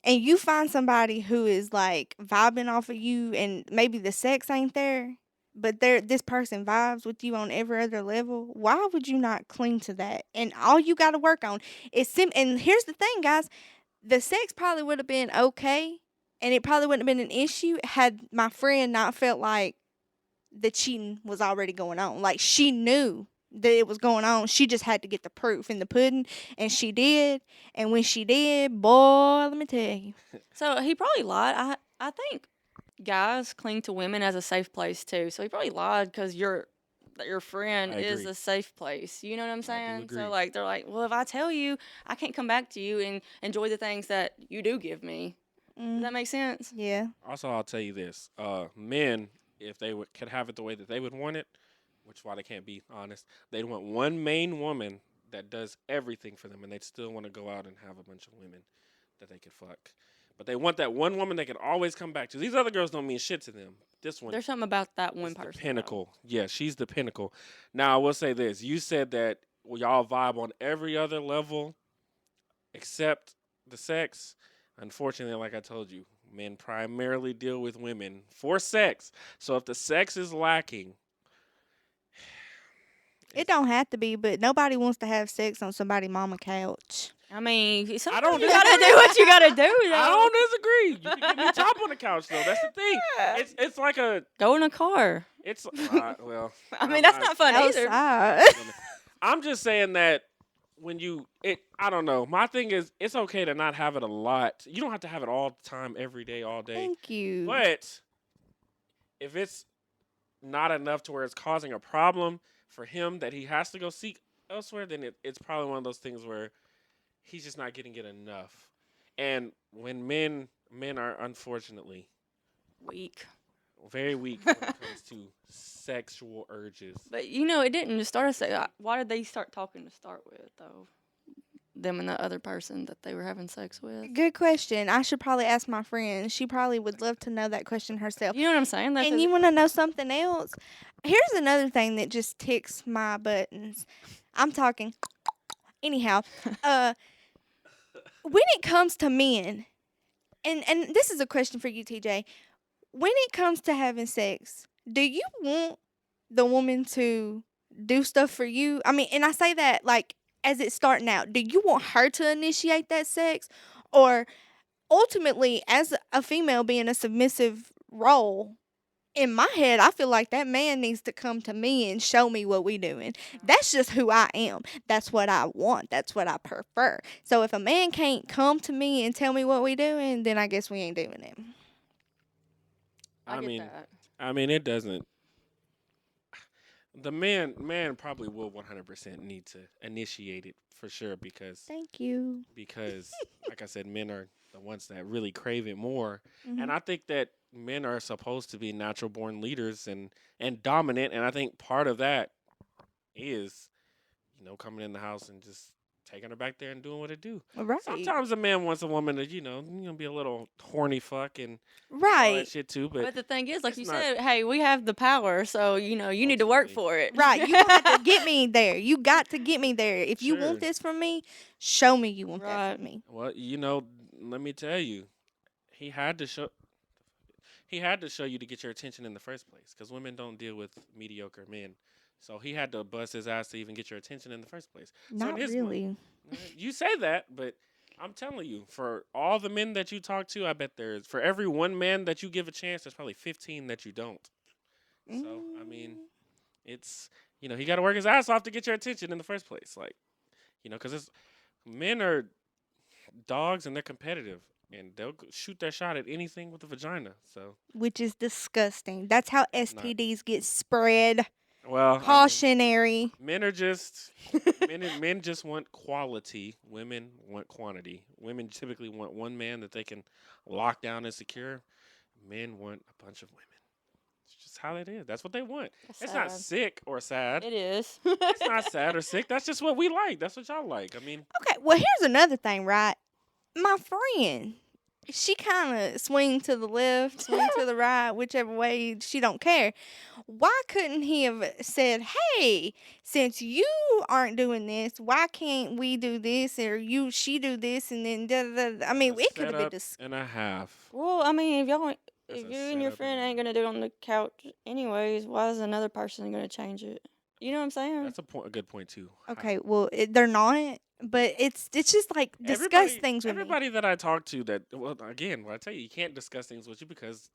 and you find somebody who is like vibing off of you, and maybe the sex ain't there, but this person vibes with you on every other level, why would you not cling to that? And all you got to work on is and here's the thing, guys, the sex probably would have been okay, and it probably wouldn't have been an issue had my friend not felt like the cheating was already going on. Like, she knew that it was going on. She just had to get the proof in the pudding, and she did. And when she did, boy, let me tell you. So he probably lied. I think guys cling to women as a safe place too. So he probably lied because your friend I is agree. a safe place. You know what I'm saying? agree. So like they're like, well, if I tell you, I can't come back to you and enjoy the things that you do give me. Does that make sense? Yeah. Also, I'll tell you this: men, if they could have it the way that they would want it, which is why they can't be honest, they'd want one main woman that does everything for them, and they'd still want to go out and have a bunch of women that they could fuck. But they want that one woman they can always come back to. These other girls don't mean shit to them. This one, There's something about that one is person. the though. pinnacle. Yeah, she's the pinnacle. Now, I will say this: you said that y'all vibe on every other level except the sex. Unfortunately, like I told you, men primarily deal with women for sex. So if the sex is lacking, It don't have to be, but nobody wants to have sex on somebody's mama couch. I mean, sometimes don't you gotta do what you gotta do. Though. I don't disagree. You can get me top on the couch though. That's the thing. It's like a Go in a car. it's well. I mean, that's not fun either. Outside. I'm just saying that when I don't know. My thing is, it's okay to not have it a lot. You don't have to have it all the time, every day, all day. Thank you. But if it's not enough to where it's causing a problem for him that he has to go seek elsewhere, then it's probably one of those things where he's just not getting it enough. And when men are unfortunately Weak. very weak when it comes to sexual urges. But it didn't just start. Why did they start talking to start with though? Them and the other person that they were having sex with. Good question. I should probably ask my friend. She probably would love to know that question herself. You know what I'm saying? And you want to know something else? Here's another thing that just ticks my buttons. I'm talking. Anyhow, when it comes to men, and this is a question for you, TJ. when it comes to having sex, do you want the woman to do stuff for you? I mean, and I say that like as it's starting out. Do you want her to initiate that sex, or ultimately, as a female being a submissive role? In my head, I feel like that man needs to come to me and show me what we doing. That's just who I am. That's what I want. That's what I prefer. So if a man can't come to me and tell me what we doing, then I guess we ain't doing it. I get mean, that. I mean, it doesn't. The man probably will 100% need to initiate it for sure Thank you. because like I said, men are the ones that really crave it more, Mhm. and I think that men are supposed to be natural born leaders and dominant, and I think part of that is coming in the house and just taking her back there and doing what it do. Right. Sometimes a man wants a woman to be a little horny fuck and all Right. that shit too, But the thing is, like it's you not- said, hey, we have the power, so you need to work Ultimately. for it. Right. You got to get me there. You got to get me there. If you Sure. want this from me, show me you want that Right. from me. well, let me tell you, he had to show you to get your attention in the first place because women don't deal with mediocre men. So he had to bust his ass to even get your attention in the first place. Not his really. You say that, but I'm telling you, for all the men that you talk to, I bet for every one man that you give a chance, there's probably 15 that you don't. So, I mean, it's, he got to work his ass off to get your attention in the first place. Like, because men are dogs and they're competitive. And they'll shoot their shot at anything with a vagina. So, Which is disgusting. That's how It's not. STDs get spread. well, Cautionary. men are just men just want quality. Women want quantity. Women typically want one man that they can lock down and secure. Men want a bunch of women. It's just how it is. That's what they want. That's It's not sad. sick or sad. It is. It's not sad or sick. That's just what we like. That's what y'all like. I mean, Okay, well, here's another thing, right? My friend, she kind of swing to the left, swing to the right, whichever way, she don't care. Why couldn't he have said, hey, since you aren't doing this, why can't we do this, or she do this, and then da-da-da. I mean, a it could have been setup just and a half. Well, I mean, That's if a you and your setup friend and a ain't gonna do it on the couch anyways, why is another person gonna change it? You know what I'm saying? That's a good point too. okay. Well, they're not, but it's just like discuss things with me. Everybody that I talk to again, I tell you, you can't discuss things with you because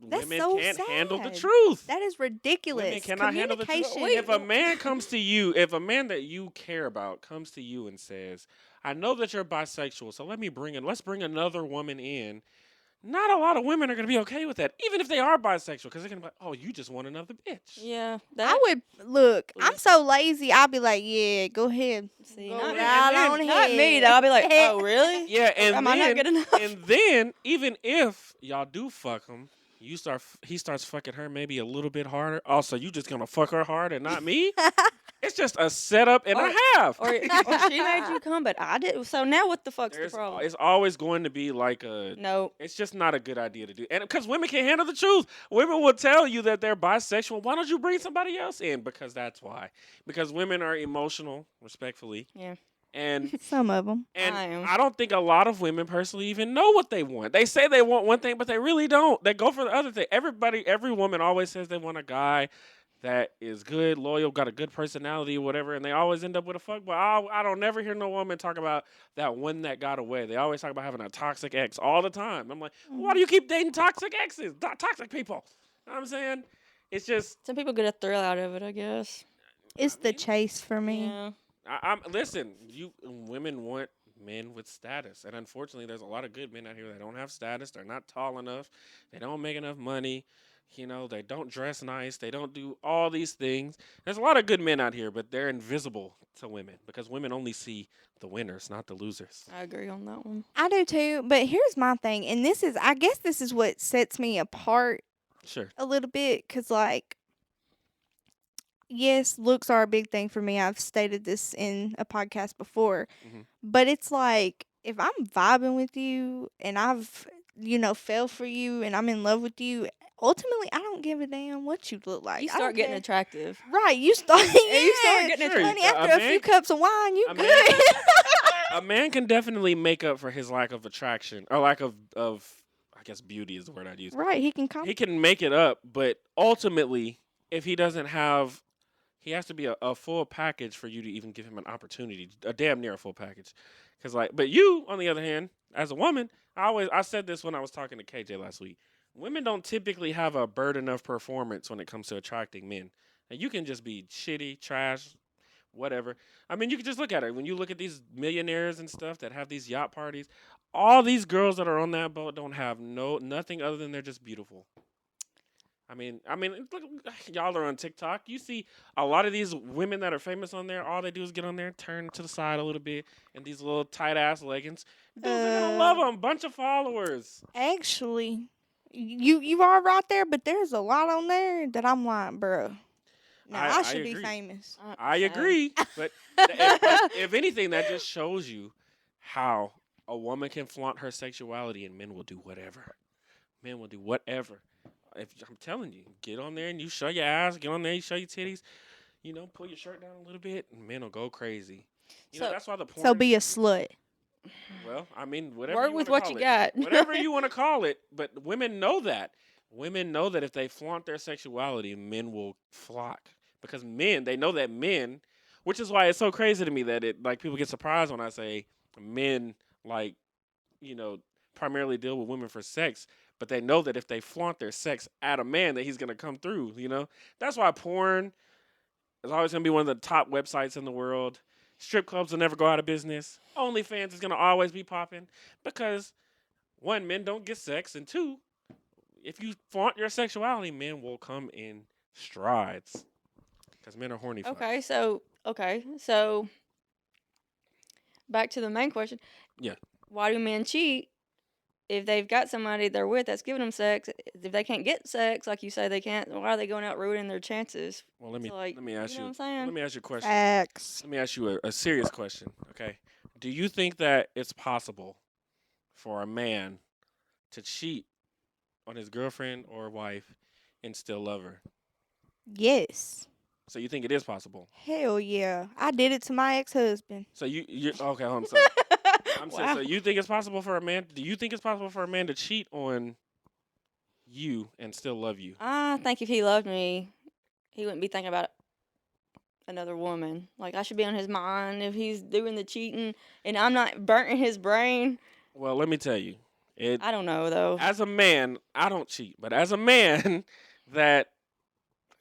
That's women so can't handle the sad. truth. That is ridiculous. Women cannot handle the truth. Communication- If a man comes to you, if a man that you care about comes to you and says, "I know that you're bisexual, so let's bring another woman in." Not a lot of women are going to be okay with that, even if they are bisexual, because they're going to be like, "Oh, you just want another bitch." Yeah, I would look. I'm so lazy. I'll be like, yeah, go ahead. See, Go not, right then- on not ahead. me though. I'll be like, oh really? Yeah, and Am I not good enough? And then even if y'all do fuck him, he starts fucking her maybe a little bit harder. Also, you just gonna fuck her hard and not me? It's just a setup and a half. Or she made you come, but I did. So now what the fuck's the problem? It's always going to be like No. it's just not a good idea to do. And because women can't handle the truth. Women will tell you that they're bisexual. Why don't you bring somebody else in? Because that's why. Because women are emotional, respectfully. Yeah. And Some of them. And I am. I don't think a lot of women personally even know what they want. They say they want one thing, but they really don't. They go for the other thing. Every woman always says they want a guy that is good, loyal, got a good personality or whatever, and they always end up with a fuck. But I don't never hear no woman talk about that one that got away. They always talk about having a toxic ex all the time. I'm like, why do you keep dating toxic exes, toxic people? You know what I'm saying? It's just Some people get a thrill out of it, I guess. It's the chase for me. Yeah. listen. Women want men with status, and unfortunately, there's a lot of good men out here that don't have status. They're not tall enough. They don't make enough money. They don't dress nice. They don't do all these things. There's a lot of good men out here, but they're invisible to women because women only see the winners, not the losers. I agree on that one. I do too. But here's my thing, and I guess this is what sets me apart Sure. a little bit, because like, yes, looks are a big thing for me. I've stated this in a podcast before, Mhm. but it's like if I'm vibing with you and I've fell for you and I'm in love with you, ultimately I don't give a damn what you look like. You I don't start getting care. attractive. Right, you start. you start getting Sure. Honey, A after a few man- cups of wine, you a good. A man can definitely make up for his lack of attraction or lack of I guess beauty is the word I'd use. Right, he can He can make it up, but ultimately, if he doesn't have, he has to be a full package for you to even give him an opportunity, a damn near a full package. Because but you, on the other hand, as a woman, I said this when I was talking to KJ last week. Women don't typically have a burden of performance when it comes to attracting men. And you can just be shitty, trash, whatever. I mean, you can just look at it. When you look at these millionaires and stuff that have these yacht parties, all these girls that are on that boat don't have nothing other than they're just beautiful. I mean, look, y'all are on TikTok. You see a lot of these women that are famous on there. All they do is get on there, turn to the side a little bit, and these little tight ass leggings. Dudes are gonna love them. Bunch of followers. Actually, you are right there, but there's a lot on there that I'm like, bro. No, I should be agree. famous. I agree, but if anything, that just shows you how a woman can flaunt her sexuality, and men will do whatever. Men will do whatever. I'm telling you, get on there and you show your ass. Get on there, you show your titties. You know, pull your shirt down a little bit, and men will go crazy. You know, that's why the porn. So be a slut. Well, I mean, whatever. Work you with wanna what call you it. got. Whatever you want to call it, but women know that. Women know that if they flaunt their sexuality, men will flock because they know that men, which is why it's so crazy to me that people get surprised when I say men primarily deal with women for sex. But they know that if they flaunt their sex at a man, that he's going to come through, That's why porn is always going to be one of the top websites in the world. Strip clubs will never go out of business. OnlyFans is going to always be popping because, one, men don't get sex. And two, if you flaunt your sexuality, men will come in strides because men are horny. Okay, so back to the main question. Yeah. Why do men cheat? If they've got somebody they're with that's giving them sex, if they can't get sex, like you say they can't, why are they going out ruining their chances? Well, let me ask you. Know you. what I'm saying? Let me ask you a question. Facts. Let me ask you a serious question. Okay, do you think that it's possible for a man to cheat on his girlfriend or wife and still love her? Yes. So you think it is possible? Hell yeah. I did it to my ex-husband. So you okay? I'm sorry. I'm saying, Wow. so you think it's possible for a man? Do you think it's possible for a man to cheat on you and still love you? I think if he loved me, he wouldn't be thinking about another woman. Like, I should be on his mind if he's doing the cheating and I'm not burnt in his brain. Well, let me tell you. I don't know, though. As a man, I don't cheat. But as a man that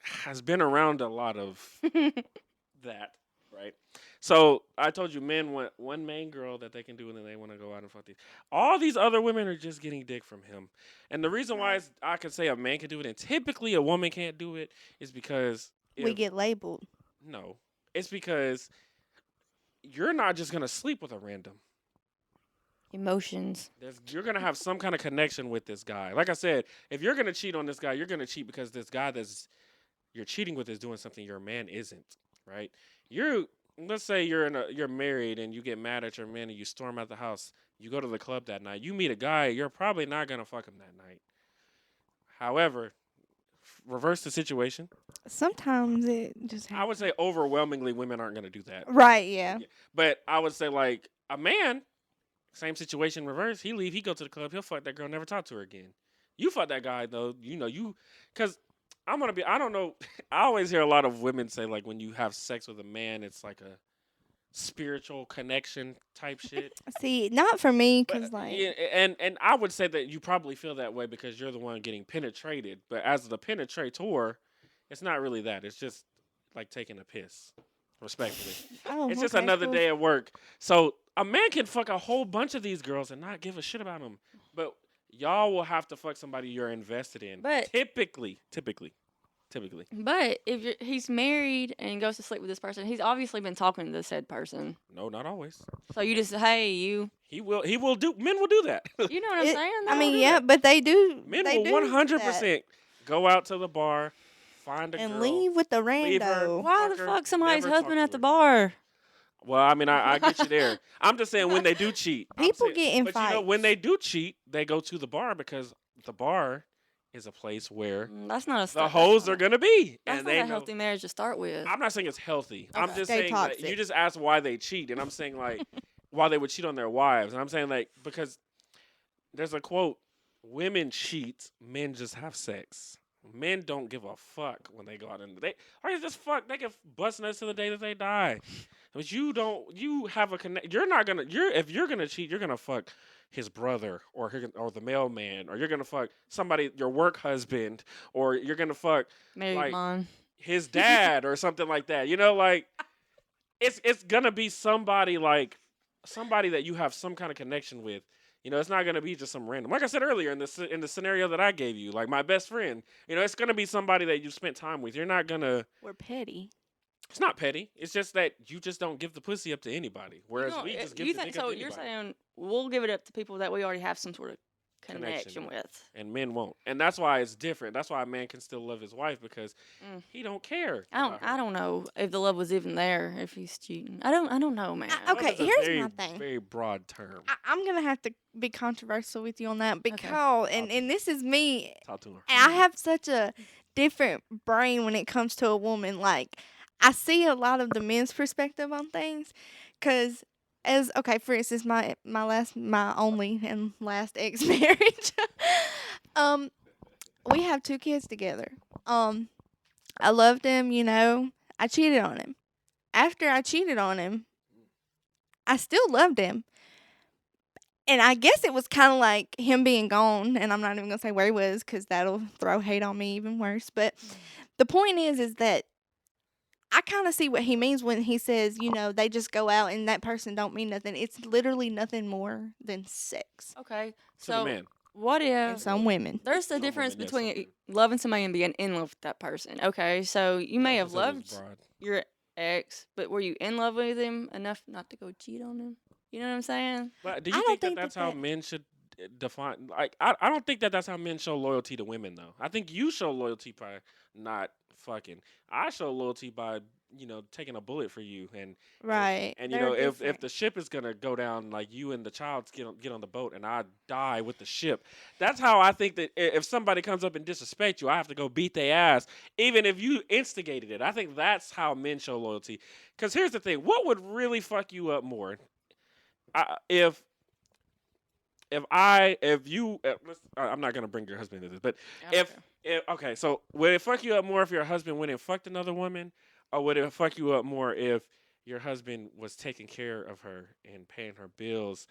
has been around a lot of that, right? So I told you men want one main girl that they can do and then they want to go out and fuck these. All these other women are just getting dick from him. And the reason why I could say a man can do it and typically a woman can't do it is because... we get labeled. No. It's because you're not just going to sleep with a random. Emotions. You're going to have some kind of connection with this guy. Like I said, if you're going to cheat on this guy, you're going to cheat because this guy you're cheating with is doing something your man isn't, right? Let's say you're married and you get mad at your man and you storm out the house. You go to the club that night. You meet a guy. You're probably not going to fuck him that night. However, reverse the situation. Sometimes it just happens. I would say overwhelmingly women aren't going to do that. Right, yeah. But I would say like a man, same situation reverse. He go to the club. He'll fuck that girl, never talk to her again. You fuck that guy though. Because I don't know. I always hear a lot of women say like when you have sex with a man, it's like a spiritual connection type shit. See, not for me, because and I would say that you probably feel that way because you're the one getting penetrated. But as the penetrator, it's not really that. It's just like taking a piss, respectfully. It's just another day at work. So a man can fuck a whole bunch of these girls and not give a shit about them. But y'all will have to fuck somebody you're invested in. But typically. But if he's married and goes to sleep with this person, he's obviously been talking to the said person. No, not always. So you just, hey, you. He will do. Men will do that. You know what I'm saying? I mean, yeah, but they do. Men they will do 100% go out to the bar, find a girl, and leave with the rando. Why the fuck somebody's husband at the bar? Well, I mean, I get you there. I'm just saying when they do cheat. People get in but fights. When they do cheat, they go to the bar because the bar is a place where that's not the hoes are going to be. That's and not a healthy marriage to start with. I'm not saying it's healthy. Okay. I'm just Stay saying toxic. that you just asked why they cheat. And I'm saying like why they would cheat on their wives. And I'm saying like because there's a quote women cheat, men just have sex. Men don't give a fuck when they go out and they are just fuck. They can bust nuts to the day that they die. But you don't. You have a connect. You're not gonna. If you're gonna cheat, you're gonna fuck his brother or the mailman, or you're gonna fuck somebody, your work husband, or you're gonna fuck Married like mom. his dad or something like that. You know, like it's gonna be somebody that you have some kind of connection with. You know, it's not gonna be just some random. Like I said earlier in the scenario that I gave you, like my best friend. You know, it's gonna be somebody that you spent time with. You're not gonna. We're petty. It's not petty. It's just that you just don't give the pussy up to anybody, whereas we just give the dick up to so? anybody. You're saying we'll give it up to people that we already have some sort of connection with. And men won't, and that's why it's different. That's why a man can still love his wife because he don't care. I don't know if the love was even there if he's cheating. I don't know, man. Okay, Love is a here's very, my thing. Very broad term. I'm gonna have to be controversial with you on that because, and this is me. Talk to her. I have such a different brain when it comes to a woman. Like, I see a lot of the men's perspective on things, cause for instance, my only and last ex marriage, we have 2 kids together. I loved him, you know. I cheated on him. After I cheated on him, I still loved him. And I guess it was kind of like him being gone, and I'm not even going to say where he was because that'll throw hate on me even worse. But the point is that I kind of see what he means when he says, you know, they just go out and that person don't mean nothing. It's literally nothing more than sex. Okay, To the so man. what And if some women. there's the Some difference women, yes, between some women. loving somebody and being in love with that person? Okay, so you may I have said it was loved broad. your ex, but were you in love with him enough not to go cheat on him? You know what I'm saying? But do I you don't think that think that's that how that- men should define? Like, I don't think that that's how men show loyalty to women, though. I think you show loyalty by not fucking. I show loyalty by taking a bullet for you Right. and They're if different. the ship is gonna go down, like you and the child get on the boat and I die with the ship. That's how I think that if somebody comes up and disrespect you, I have to go beat their ass, even if you instigated it. I think that's how men show loyalty. Because here's the thing: what would really fuck you up more? If I'm not gonna bring your husband into this, but okay, so would it fuck you up more if your husband went and fucked another woman, or would it fuck you up more if your husband was taking care of her and paying her bills?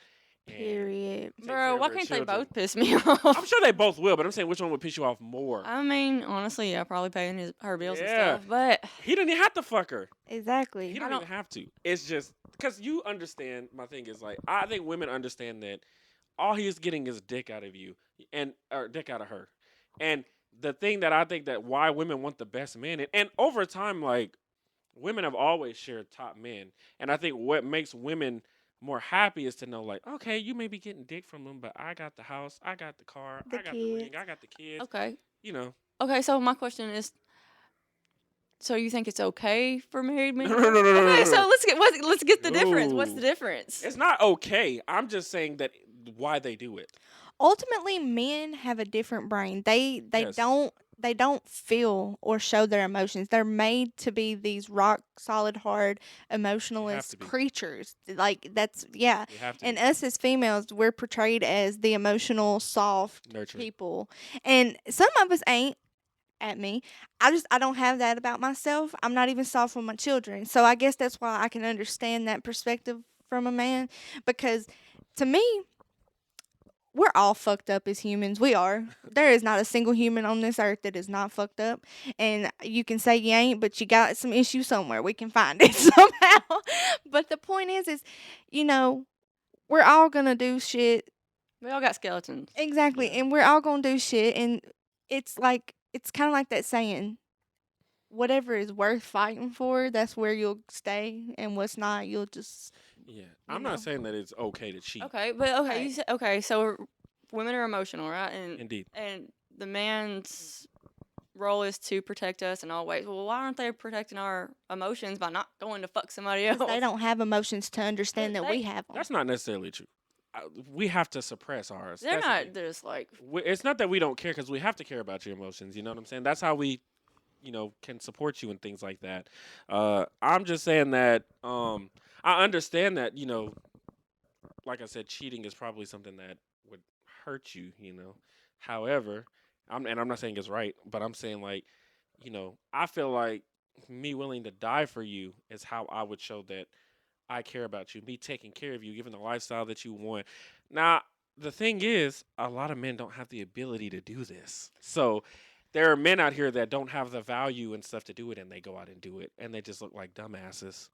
And Period. taking care Bro, of why her can't they children? both piss me off? I'm sure they both will, but I'm saying which one would piss you off more? I mean, honestly, yeah, probably paying her bills Yeah. and stuff. But He didn't even have to fuck her. Exactly. He don't even have to. It's just because you understand. My thing is like I think women understand that all he is getting is dick out of you or dick out of her. And the thing that I think that why women want the best man and over time, like women have always shared top men. And I think what makes women more happy is to know like, okay, you may be getting dick from him, but I got the house, I got the car, The I got the ring, kids. I got the kids. okay, You know. so my question is, so you think it's okay for married men? No. Okay, so let's get the difference. What's the No. difference? It's not okay. I'm just saying that why they do it. Ultimately, men have a different brain. They Yes. don't feel or show their emotions. They're made to be these rock solid, hard, emotionless to be. creatures. Like that's yeah. You have to And be us as females, we're portrayed as the emotional, soft nurturing. people, and some of us ain't. At me, I don't have that about myself. I'm not even soft with my children, so I guess that's why I can understand that perspective from a man. Because to me, we're all fucked up as humans. We are. There is not a single human on this earth that is not fucked up. And you can say you ain't, but you got some issue somewhere. We can find it somehow. But the point is, we're all gonna do shit. We all got skeletons. Exactly. Yeah. And we're all gonna do shit. And it's kind of like that saying, whatever is worth fighting for, that's where you'll stay. And what's not, you'll just. Yeah, I'm not saying that it's okay to cheat. Okay, but okay, Right. you said okay. So women are emotional, right? Indeed. And the man's role is to protect us in all ways. Well, why aren't they protecting our emotions by not going to fuck somebody else? 'Cause they don't have emotions to understand But that we have them. That's not necessarily true. We have to suppress ours. They're That's the not thing. just like It's not that we don't care because we have to care about your emotions. You know what I'm saying? That's how we, can support you and things like that. I'm just saying that I understand that, like I said, cheating is probably something that would hurt you, However, I'm not saying it's right, but I'm saying like, I feel like me willing to die for you is how I would show that I care about you. Me taking care of you, giving the lifestyle that you want. Now, the thing is, a lot of men don't have the ability to do this. So there are men out here that don't have the value and stuff to do it, and they go out and do it, and they just look like dumbasses.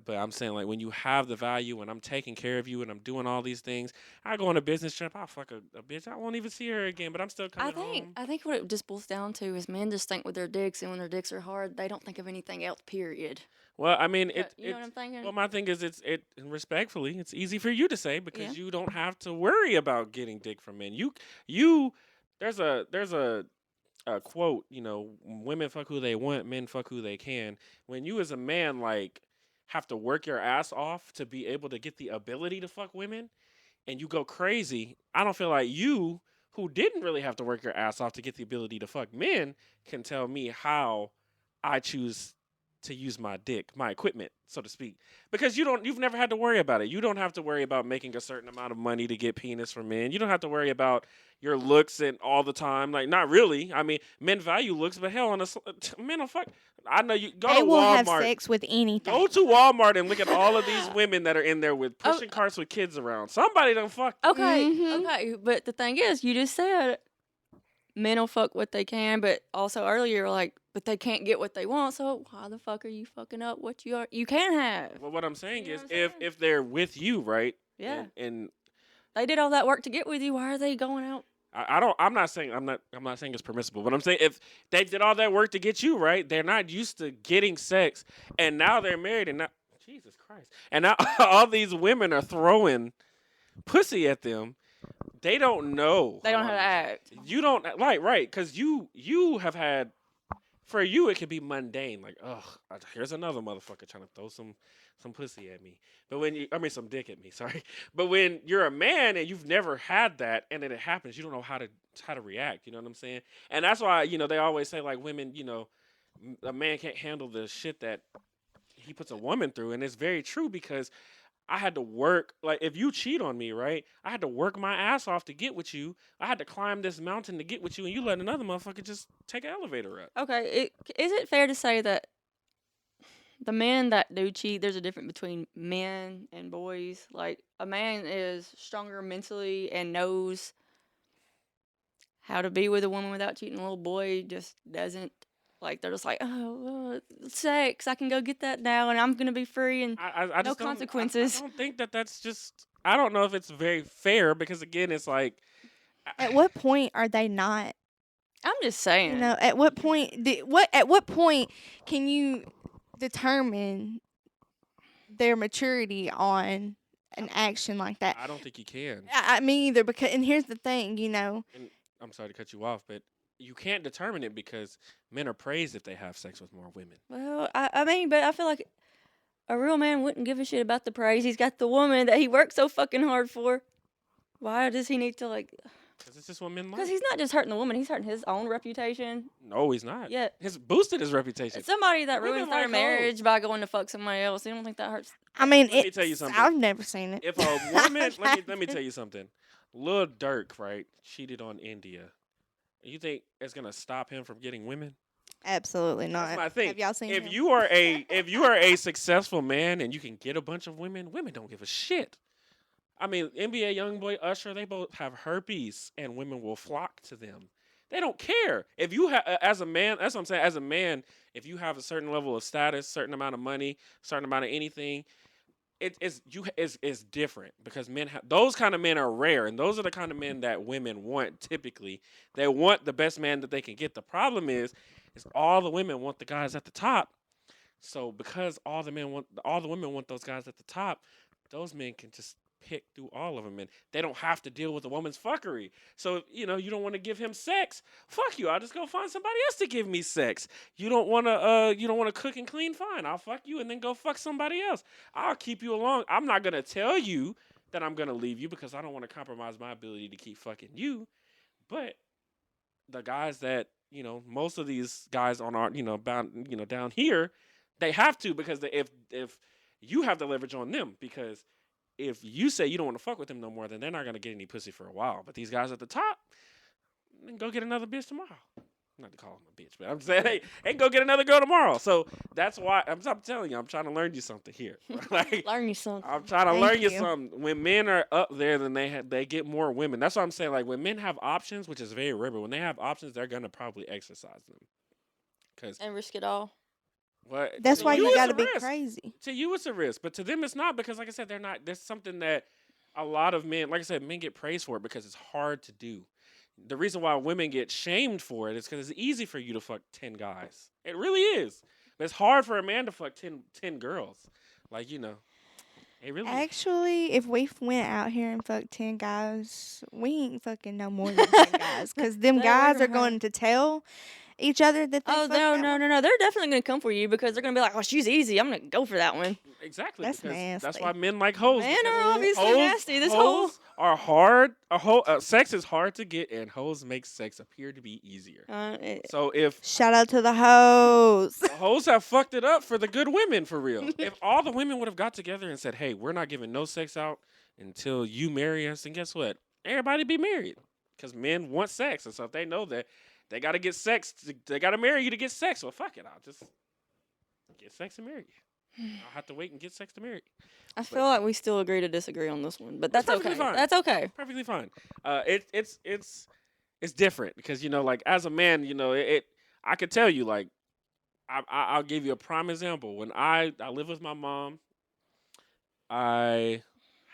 But I'm saying, like, when you have the value and I'm taking care of you and I'm doing all these things, I go on a business trip, I'll fuck a bitch. I won't even see her again, but I'm still coming home. I think what it just boils down to is men just think with their dicks, and when their dicks are hard, they don't think of anything else. Period. Well, I mean, You know what I'm thinking? well, my thing is, respectfully, it's easy for you to say because Yeah. you don't have to worry about getting dick from men. You, there's a quote, women fuck who they want, men fuck who they can. When you as a man, like, have to work your ass off to be able to get the ability to fuck women and you go crazy, I don't feel like you, who didn't really have to work your ass off to get the ability to fuck men, can tell me how I choose to use my dick, my equipment, so to speak. Because you've never had to worry about it. You don't have to worry about making a certain amount of money to get penis from men. You don't have to worry about your looks and all the time. Like, not really. I mean, men value looks, but hell, men will fuck. I know you go They to will have Walmart. sex with anything. Go to Walmart and look at all of these women that are in there with pushing carts with kids around. Somebody done fucked. Okay, Mhm. okay, but the thing is, you just said men will fuck what they can, but also earlier, like, but they can't get what they want. So why the fuck are you fucking up what you can have? Well, what I'm saying You know is, what I'm saying? if they're with you, right? Yeah, And they did all that work to get with you. Why are they going out? I don't. I'm not saying it's permissible, but I'm saying if they did all that work to get you, right? They're not used to getting sex, and now they're married, and now Jesus Christ, and now all these women are throwing pussy at them. They don't know. They don't know how to act. You don't right, because you have had. For you, it can be mundane, like, here's another motherfucker trying to throw some pussy at me. But some dick at me, sorry. But when you're a man and you've never had that, and then it happens, you don't know how to react. You know what I'm saying? And that's why they always say like women, a man can't handle the shit that he puts a woman through, and it's very true because I had to work. Like, if you cheat on me, right? I had to work my ass off to get with you. I had to climb this mountain to get with you, and you let another motherfucker just take an elevator up. Okay, is it fair to say that the men that do cheat, there's a difference between men and boys? Like, a man is stronger mentally and knows how to be with a woman without cheating. A little boy just doesn't. Like, they're just like, oh, sex, I can go get that now, and I'm going to be free, and I no just consequences. I don't think that's just. I don't know if it's very fair because again, it's like. At what point are they not? I'm just saying. You know, at what point? At what point can you determine their maturity on an action like that? I don't think you can. I me either. And here's the thing, And I'm sorry to cut you off, but you can't determine it because men are praised if they have sex with more women. Well, I mean, but I feel like a real man wouldn't give a shit about the praise. He's got the woman that he worked so fucking hard for. Why does he need to, like... Because it's just what men like. Because he's not just hurting the woman, he's hurting his own reputation. No, he's not. Yeah. He's boosted his reputation. Somebody that Women ruins like their hoes. marriage by going to fuck somebody else, you don't think that hurts? I mean, Let me tell you something. I've never seen it. If a woman, let me tell you something. Lil Durk, right, cheated on India. You think it's gonna stop him from getting women? Absolutely not. That's my thing. Have y'all seen If him? you are a successful man and you can get a bunch of women don't give a shit. I mean, NBA YoungBoy, Usher, they both have herpes, and women will flock to them. They don't care. If you have, as a man, that's what I'm saying. As a man, if you have a certain level of status, certain amount of money, certain amount of anything, it's different because those kind of men are rare, and those are the kind of men that women want. Typically, they want the best man that they can get. The problem is all the women want the guys at the top. So because all the women want those guys at the top, those men can just pick through all of them, and they don't have to deal with a woman's fuckery. So you don't want to give him sex. Fuck you. I'll just go find somebody else to give me sex. You don't want to cook and clean. Fine, I'll fuck you and then go fuck somebody else. I'll keep you along. I'm not gonna tell you that I'm gonna leave you because I don't want to compromise my ability to keep fucking you. But the guys that most of these guys on our down here, they have to because if you have the leverage on them because if you say you don't want to fuck with them no more, then they're not gonna get any pussy for a while. But these guys at the top, then go get another bitch tomorrow. Not to call him a bitch, but I'm saying, hey, go get another girl tomorrow. So that's why I'm telling you, I'm trying to learn you something here. Like, Learn you something. I'm trying to Thank learn you you. something. When men are up there, then they get more women. That's what I'm saying. Like when men have options, which is very rare, but when they have options, they're gonna probably exercise them. Cause And risk it all. what? That's to why you you it's got to a be risk. crazy. To you, it's a risk, but to them, it's not because, like I said, they're not. There's something that a lot of men, like I said, men get praised for it because it's hard to do. The reason why women get shamed for it is because it's easy for you to fuck 10 guys. It really is. But it's hard for a man to fuck 10 girls. Like, you know, it really is. Actually, if we went out here and fucked 10 guys, we ain't fucking no more than 10 guys. Because them They're guys working are going to tell each other that they Oh, fucked no, that no, one. no, no. They're definitely going to come for you because they're going to be like, oh, she's easy. I'm going to go for that one. Exactly. That's because that's nasty. why men like hoes. Men because are obviously hoes, nasty. This whole- hoes are hard. Sex is hard to get, and hoes make sex appear to be easier. So if Shout out to the hoes. the hoes have fucked it up for the good women, for real. If all the women would have got together and said, hey, we're not giving no sex out until you marry us, and guess what? Everybody be married. Because men want sex. And so if they know that they got to get sex, they got to marry you to get sex. Well, fuck it. I'll just get sex and marry you. I'll have to wait and get sex to marry you. I feel like we still agree to disagree on this one, but that's perfectly okay. fine. That's okay. Perfectly fine. It's different because, you know, like as a man, you know, I could tell you, like, I'll give you a prime example. When I live with my mom, I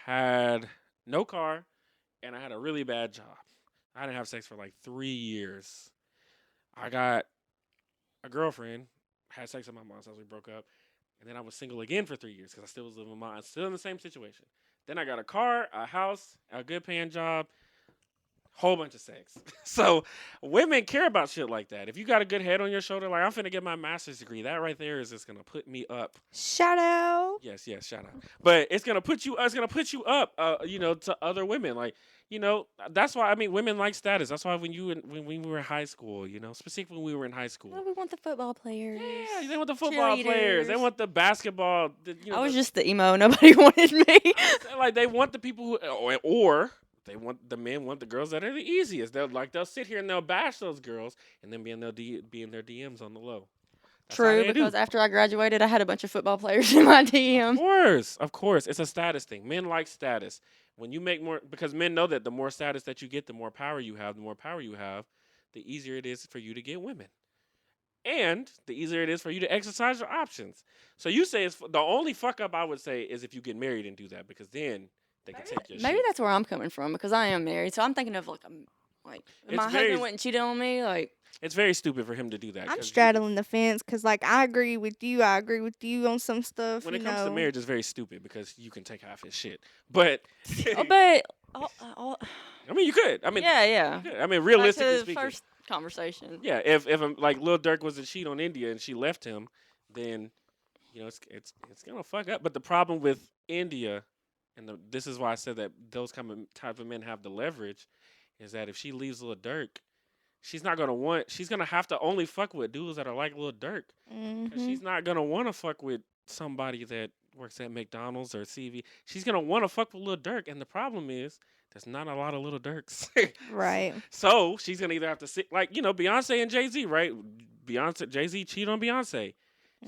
had no car and I had a really bad job. I didn't have sex for like 3 years. I got a girlfriend, had sex with my mom since we broke up, and then I was single again for 3 years because I still was living with my mom, still in the same situation. Then I got a car, a house, a good paying job, whole bunch of sex. So women care about shit like that. If you got a good head on your shoulder, like I'm finna get my master's degree, that right there is just gonna put me up. Shout out. Yes, shout out. But it's gonna put you up, you know, to other women. Like, you know, that's why, I mean, women like status. That's why when we were in high school, you know, specifically when we were in high school. Oh, we want the football players. Yeah, they want the football players. They cheerleaders. want the basketball. You know, I was just the emo. Nobody wanted me. like they want the people who, or they want the men want the girls that are the easiest. They'll sit here and they'll bash those girls and then be in their DMs on the low. That's how True, they do. because after I graduated, I had a bunch of football players in my DM. Of course, it's a status thing. Men like status. When you make more, because men know that the more status that you get, the more power you have. The more power you have, the easier it is for you to get women. And the easier it is for you to exercise your options. So you say it's the only fuck up I would say is if you get married and do that, because then they can take your Maybe shit. that's where I'm coming from because I am married, so I'm thinking of like if It's my very- husband went and cheated on me, like It's very stupid for him to do that. I'm 'cause straddling the fence because, like, I agree with you. I agree with you on some stuff. When you it comes to know. marriage, it's very stupid because you can take half his shit. But oh, but I mean, you could. I mean, yeah. you could. I mean, Back realistically to the speaking, first conversation. yeah. If like Lil Durk was a cheat on India and she left him, then you know it's gonna fuck up. But the problem with India, and this is why I said that those type of men have the leverage, is that if she leaves Lil Durk, she's not gonna want. She's gonna have to only fuck with dudes that are like Lil Durk. 'Cause Mhm. she's not gonna want to fuck with somebody that works at McDonald's or CV. She's gonna want to fuck with Lil Durk, and the problem is there's not a lot of Lil Durks. Right. So she's gonna either have to sit like, you know, Beyonce and Jay-Z, right? Jay-Z cheated on Beyonce.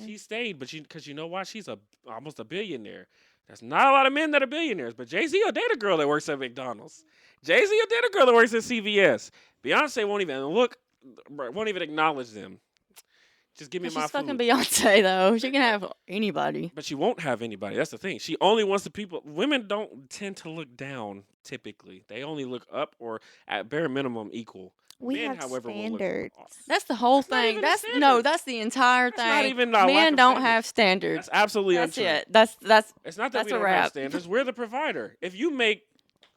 She stayed, but because you know why? She's almost a billionaire. There's not a lot of men that are billionaires, but Jay-Z will date a girl that works at McDonald's. Jay-Z will date a girl that works at CVS. Beyonce won't even acknowledge them. Just give me But my she's food. fucking Beyonce though. She can have anybody. But she won't have anybody. That's the thing. She only wants the people. Women don't tend to look down typically. They only look up or at bare minimum equal. We Men, have however, will look standards. up. That's the whole That's not thing. even a That's standard. that's the entire That's thing. not even a lack Men of don't standards. have standards. That's absolutely That's untrue. it. That's It's not that That's we a don't have wrap. standards. We're the provider. If you make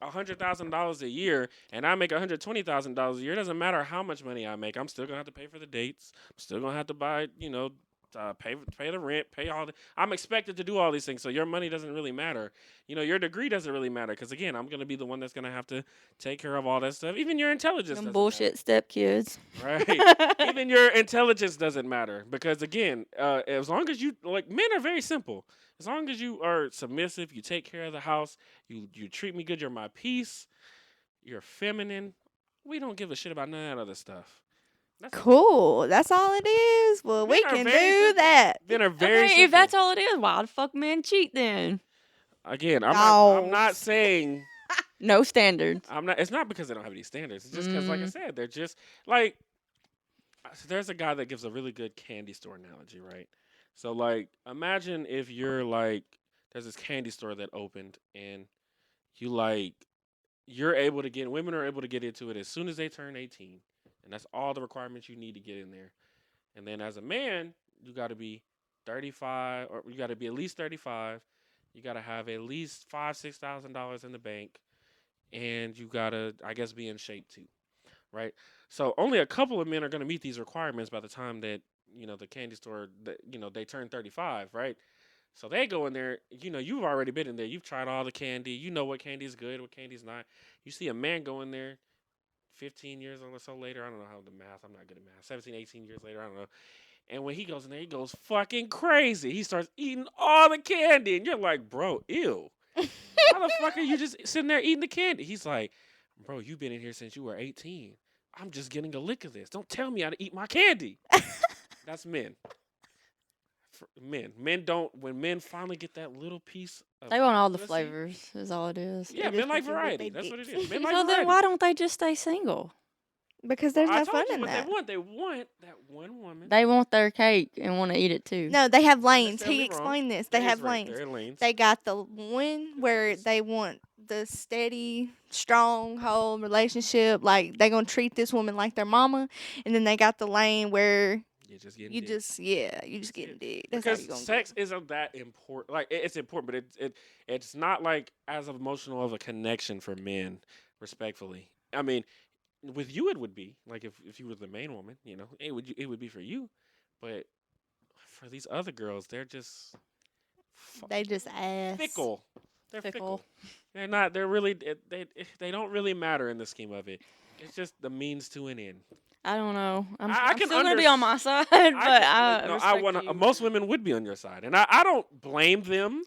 $100,000 a year and I make $120,000 a year, it doesn't matter how much money I make. I'm still gonna have to pay for the dates. I'm still gonna have to buy, you know, pay the rent, pay all the. I'm expected to do all these things, so your money doesn't really matter. You know, your degree doesn't really matter because again, I'm gonna be the one that's gonna have to take care of all that stuff. Even your intelligence. them doesn't bullshit step kids. matter. Right. Even your intelligence doesn't matter because again, as long as you like, men are very simple. As long as you are submissive, you take care of the house, you treat me good, you're my peace, you're feminine. We don't give a shit about none of that other stuff. That's Cool. That's all it is. Well, we Men are can very do simple. that. Men are very Okay, simple. if that's all it is, why the fuck men cheat then? Again, I'm No. not saying No standards. I'm not. It's not because they don't have any standards. It's just because, like I said, they're just like. So there's a guy that gives a really good candy store analogy, right? So like, imagine if you're like, there's this candy store that opened, and you like, you're able to get. Women are able to get into it as soon as they turn 18, and that's all the requirements you need to get in there. And then as a man, you got to be 35, or you got to be at least 35. You got to have at least $5,000-$6,000 in the bank, and you got to, I guess, be in shape too, right? So only a couple of men are going to meet these requirements by the time that the candy store, they turn 35, right? So they go in there. You've already been in there. You've tried all the candy. You know what candy is good, what candy's not. You see a man go in there 15 years or so later. I don't know how the math. I'm not good at math. 17, 18 years later. I don't know. And when he goes in there, he goes fucking crazy. He starts eating all the candy. And you're like, bro, ew. How the fuck are you just sitting there eating the candy? He's like, bro, you've been in here since you were 18. I'm just getting a lick of this. Don't tell me how to eat my candy. That's men. Men don't, when men finally get that little piece of They want all the pussy- flavors, is all it is. Yeah, They men just like want to lick variety. their That's what it dicks. is. Men So like then variety. why don't they just stay single? Because there's I no told fun you in what that. they want. They want that one woman. They want their cake and want to eat it too. No, they have Not lanes. necessarily He wrong. explained this. They That is have right. lanes. There are lanes. They got the one where they want the steady, strong whole relationship. Like they gonna treat this woman like their mama, and then they got the lane where You're just getting you dick. just you just getting dick. That's how Because you gonna sex isn't that important. Like it's important, but it's not like as emotional of a connection for men. Respectfully, I mean, with you it would be like if you were the main woman, it would be for you, but for these other girls, they're just They just ass. fickle. They're Fickle. fickle. They're not. They're really. They don't really matter in the scheme of it. It's just the means to an end. I don't know. I I'm can still gonna be on my side, but I respect want. you. Most women would be on your side, and I don't blame them.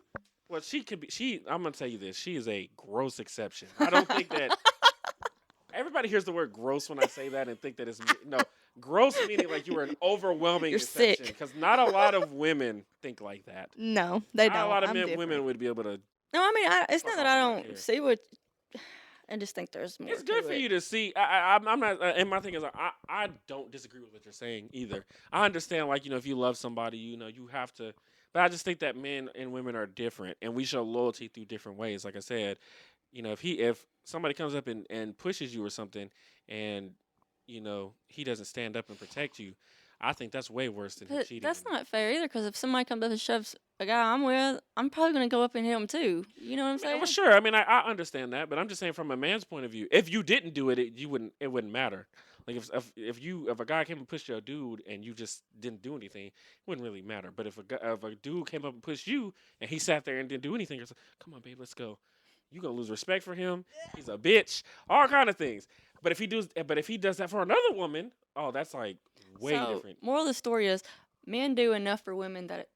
Well, she could be. I'm gonna tell you this. She is a gross exception. I don't think that. Everybody hears the word gross when I say that and think that it's no gross meaning like you are an overwhelming You're exception sick. because not a lot of women think like that. No, they Not don't. a lot of I'm different. women would be able to. No, I mean, it's Fuck not that off I on that don't hair. see what. I just think there's more. It's good to for it. you to see. I'm not. And my thing is, I don't disagree with what you're saying either. I understand, like if you love somebody, you have to. But I just think that men and women are different, and we show loyalty through different ways. Like I said, if somebody comes up and pushes you or something, and he doesn't stand up and protect you, I think that's way worse than him But cheating. that's on you. not fair either, because if somebody comes up and shoves a guy I'm with, I'm probably gonna go up and hit him too. You know what I'm I mean, saying? well, sure. I mean, I understand that, but I'm just saying from a man's point of view, if you didn't do it, it wouldn't matter. Like if a guy came and pushed your dude and you just didn't do anything, it wouldn't really matter. But if a dude came up and pushed you and he sat there and didn't do anything, it's like, come on, babe, let's go. You gonna lose respect for him. He's a bitch. All kind of things. But if he does that for another woman, oh, that's like way so, different. moral of the story is, men do enough for women that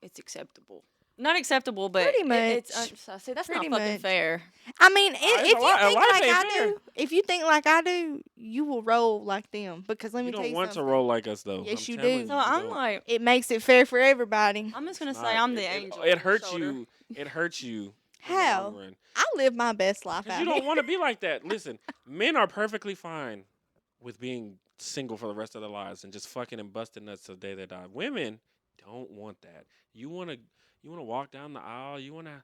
it's acceptable. Not acceptable, but Pretty it's much. see, that's Pretty not fucking much. fair. I mean, It's if a you lot- think life like ain't I fair. do, if you think like I do, you will roll like them. Because let me You tell don't you want to something. roll like us though. Yes, I'm you telling do. So you I'm don't. like, It makes it fair for everybody. I'm just gonna It's say not. I'm the It- angel. It on the hurts shoulder. you. It hurts you. in the How? long run. I live my best life Because out you don't here. want to be like that. Listen, men are perfectly fine with being single for the rest of their lives and just fucking and busting nuts till the day they die. Women don't want that. You want to walk down the aisle. You want to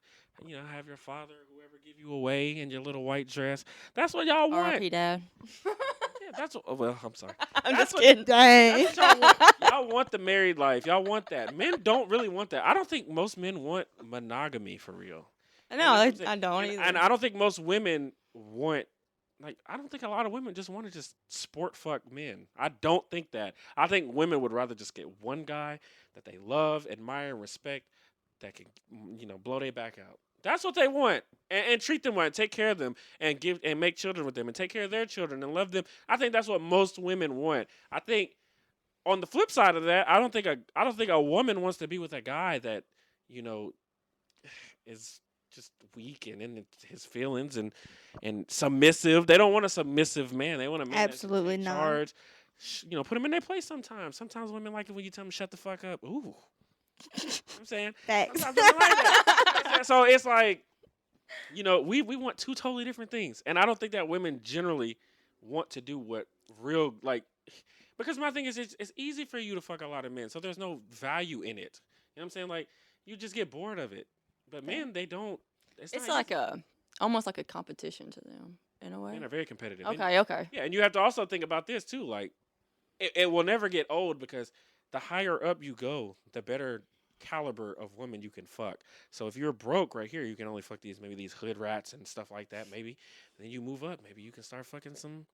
have your father or whoever give you away in your little white dress. That's what y'all want. R.I.P. Dad. Yeah, that's what. Well, I'm sorry. I'm That's just what- kidding. Dang. That's what y'all want. Y'all want the married life. Y'all want that. Men don't really want that. I don't think most men want monogamy for real. No, that's what I'm I saying. don't And, either. and I don't think most women want, like, I don't think a lot of women just want to just sport fuck men. I don't think that. I think women would rather just get one guy that they love, admire, and respect that can, blow their back out. That's what they want. And treat them well, and take care of them, and give and make children with them, and take care of their children, and love them. I think that's what most women want. I think on the flip side of that, I don't think a woman wants to be with a guy that you know, is just weak and in his feelings and submissive. They don't want a submissive man. They want a man Absolutely that can take not. charge. Put them in their place sometimes. Sometimes women like it when you tell them shut the fuck up. Ooh. You know what I'm saying? Facts. Sometimes women like that. You know what I'm saying? So it's like, we want two totally different things. And I don't think that women generally want to do what real, like, because my thing is, it's easy for you to fuck a lot of men. So there's no value in it. You know what I'm saying? Like, you just get bored of it. But men, they don't. It's It's not like easy. almost like a competition to them in a way. Men are very competitive. Okay. Yeah, and you have to also think about this too. Like, it will never get old because the higher up you go, the better caliber of women you can fuck. So if you're broke right here, you can only fuck these hood rats and stuff like that. Maybe then you move up. Maybe you can start fucking some,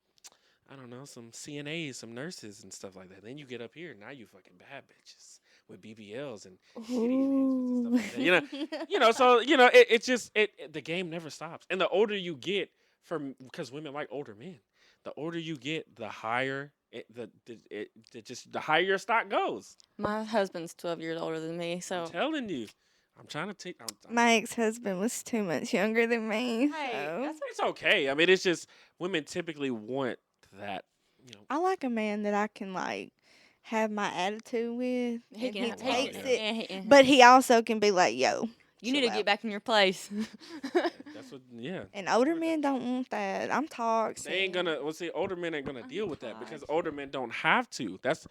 I don't know, some CNAs, some nurses and stuff like that. Then you get up here, now you fucking bad bitches with BBLs and shitty advancements and stuff like that. So the game never stops. And the older you get, because women like older men, the older you get, the higher the higher your stock goes. My husband's 12 years older than me, so I'm telling you, I'm trying to take. My ex-husband was 2 months younger than me. Hey, So. that's It's okay. I mean, it's just women typically want that. I like a man that I can like have my attitude with. he and can. he takes yeah. it, but he also can be like, "Yo, you need to chill out." get back in your place. That's what. Yeah. And older men don't want that. I'm toxic. They ain't gonna. Well, see, older men ain't gonna deal with that because older men don't have to. That's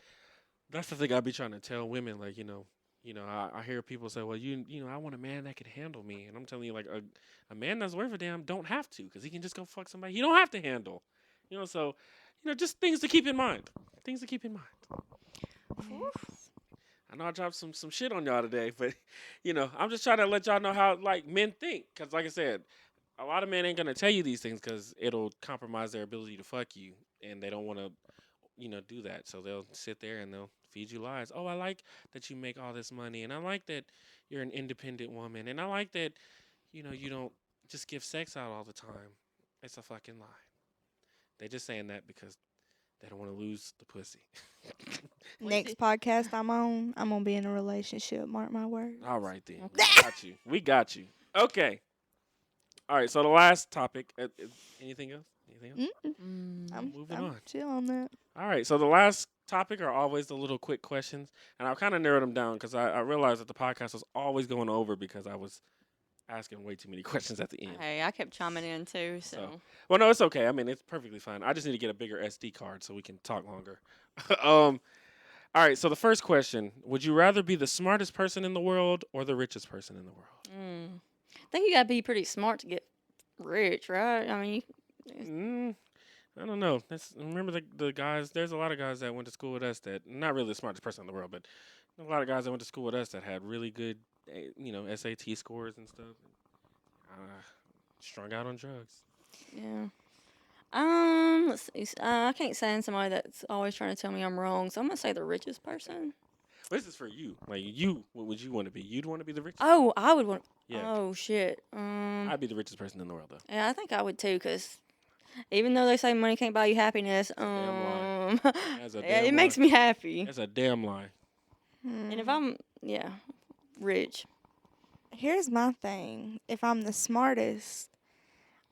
the thing I be trying to tell women. Like, I hear people say, "Well, I want a man that can handle me," and I'm telling you, like, a man that's worth a damn don't have to because he can just go fuck somebody he don't have to handle. So, just things to keep in mind. Things to keep in mind. I know I dropped some shit on y'all today, but I'm just trying to let y'all know how like men think. Cause like I said, a lot of men ain't gonna tell you these things because it'll compromise their ability to fuck you, and they don't want to, do that. So they'll sit there and they'll feed you lies. Oh, I like that you make all this money, and I like that you're an independent woman, and I like that, you don't just give sex out all the time. It's a fucking lie. They just saying that because they don't want to lose the pussy. Next podcast I'm gonna be in a relationship. Mark my words. All right then. We got you. Okay. All right. So the last topic. Anything else? I'm Moving I'm on. chill on that. All right. So the last topic are always the little quick questions, and I've kind of narrowed them down because I realized that the podcast was always going over because I was asking way too many questions at the end. Hey, I kept chiming in too, so. Well, no, it's okay. I mean, it's perfectly fine. I just need to get a bigger SD card so we can talk longer. All right, so the first question, would you rather be the smartest person in the world or the richest person in the world? I think you gotta be pretty smart to get rich, right? I mean, I don't know. Remember the guys, there's a lot of guys that went to school with us that, not really the smartest person in the world, but a lot of guys that went to school with us that had really good, SAT scores and stuff. Strung out on drugs. yeah. Let's see. I can't stand somebody that's always trying to tell me I'm wrong, so I'm gonna say the richest person. This is for you. Like, what would you want to be? You'd want to be the richest? Oh, I would want. Yeah. Oh shit. I'd be the richest person in the world, though. Yeah, I think I would too, cause even though they say money can't buy you happiness, That's a yeah, damn it makes lie. me happy. That's a damn lie. And if I'm rich, Here's my thing. If I'm the smartest,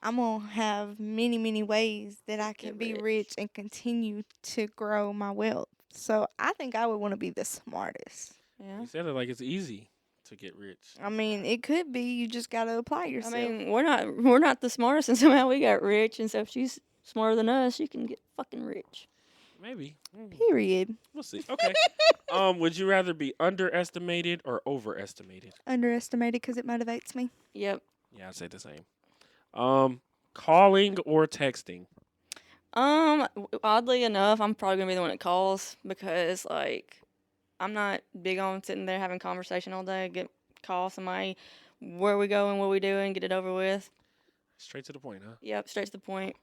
I'm gonna have many, many ways that I can Get be rich. rich and continue to grow my wealth. So I think I would want to be the smartest. yeah. You said it like it's easy to get rich. I mean, it could be. You just gotta apply I yourself. mean, we're not the smartest, and somehow we got rich. And so if she's smarter than us, she can get fucking rich. Maybe. Period. We'll see. Okay. Would you rather be underestimated or overestimated? Underestimated because it motivates me. Yep. Yeah, I'd say the same. Calling or texting? Oddly enough, I'm probably gonna be the one that calls because like I'm not big on sitting there having conversation all day. Call somebody, where we going, what we doing, get it over with. Straight to the point, huh? Yep, straight to the point.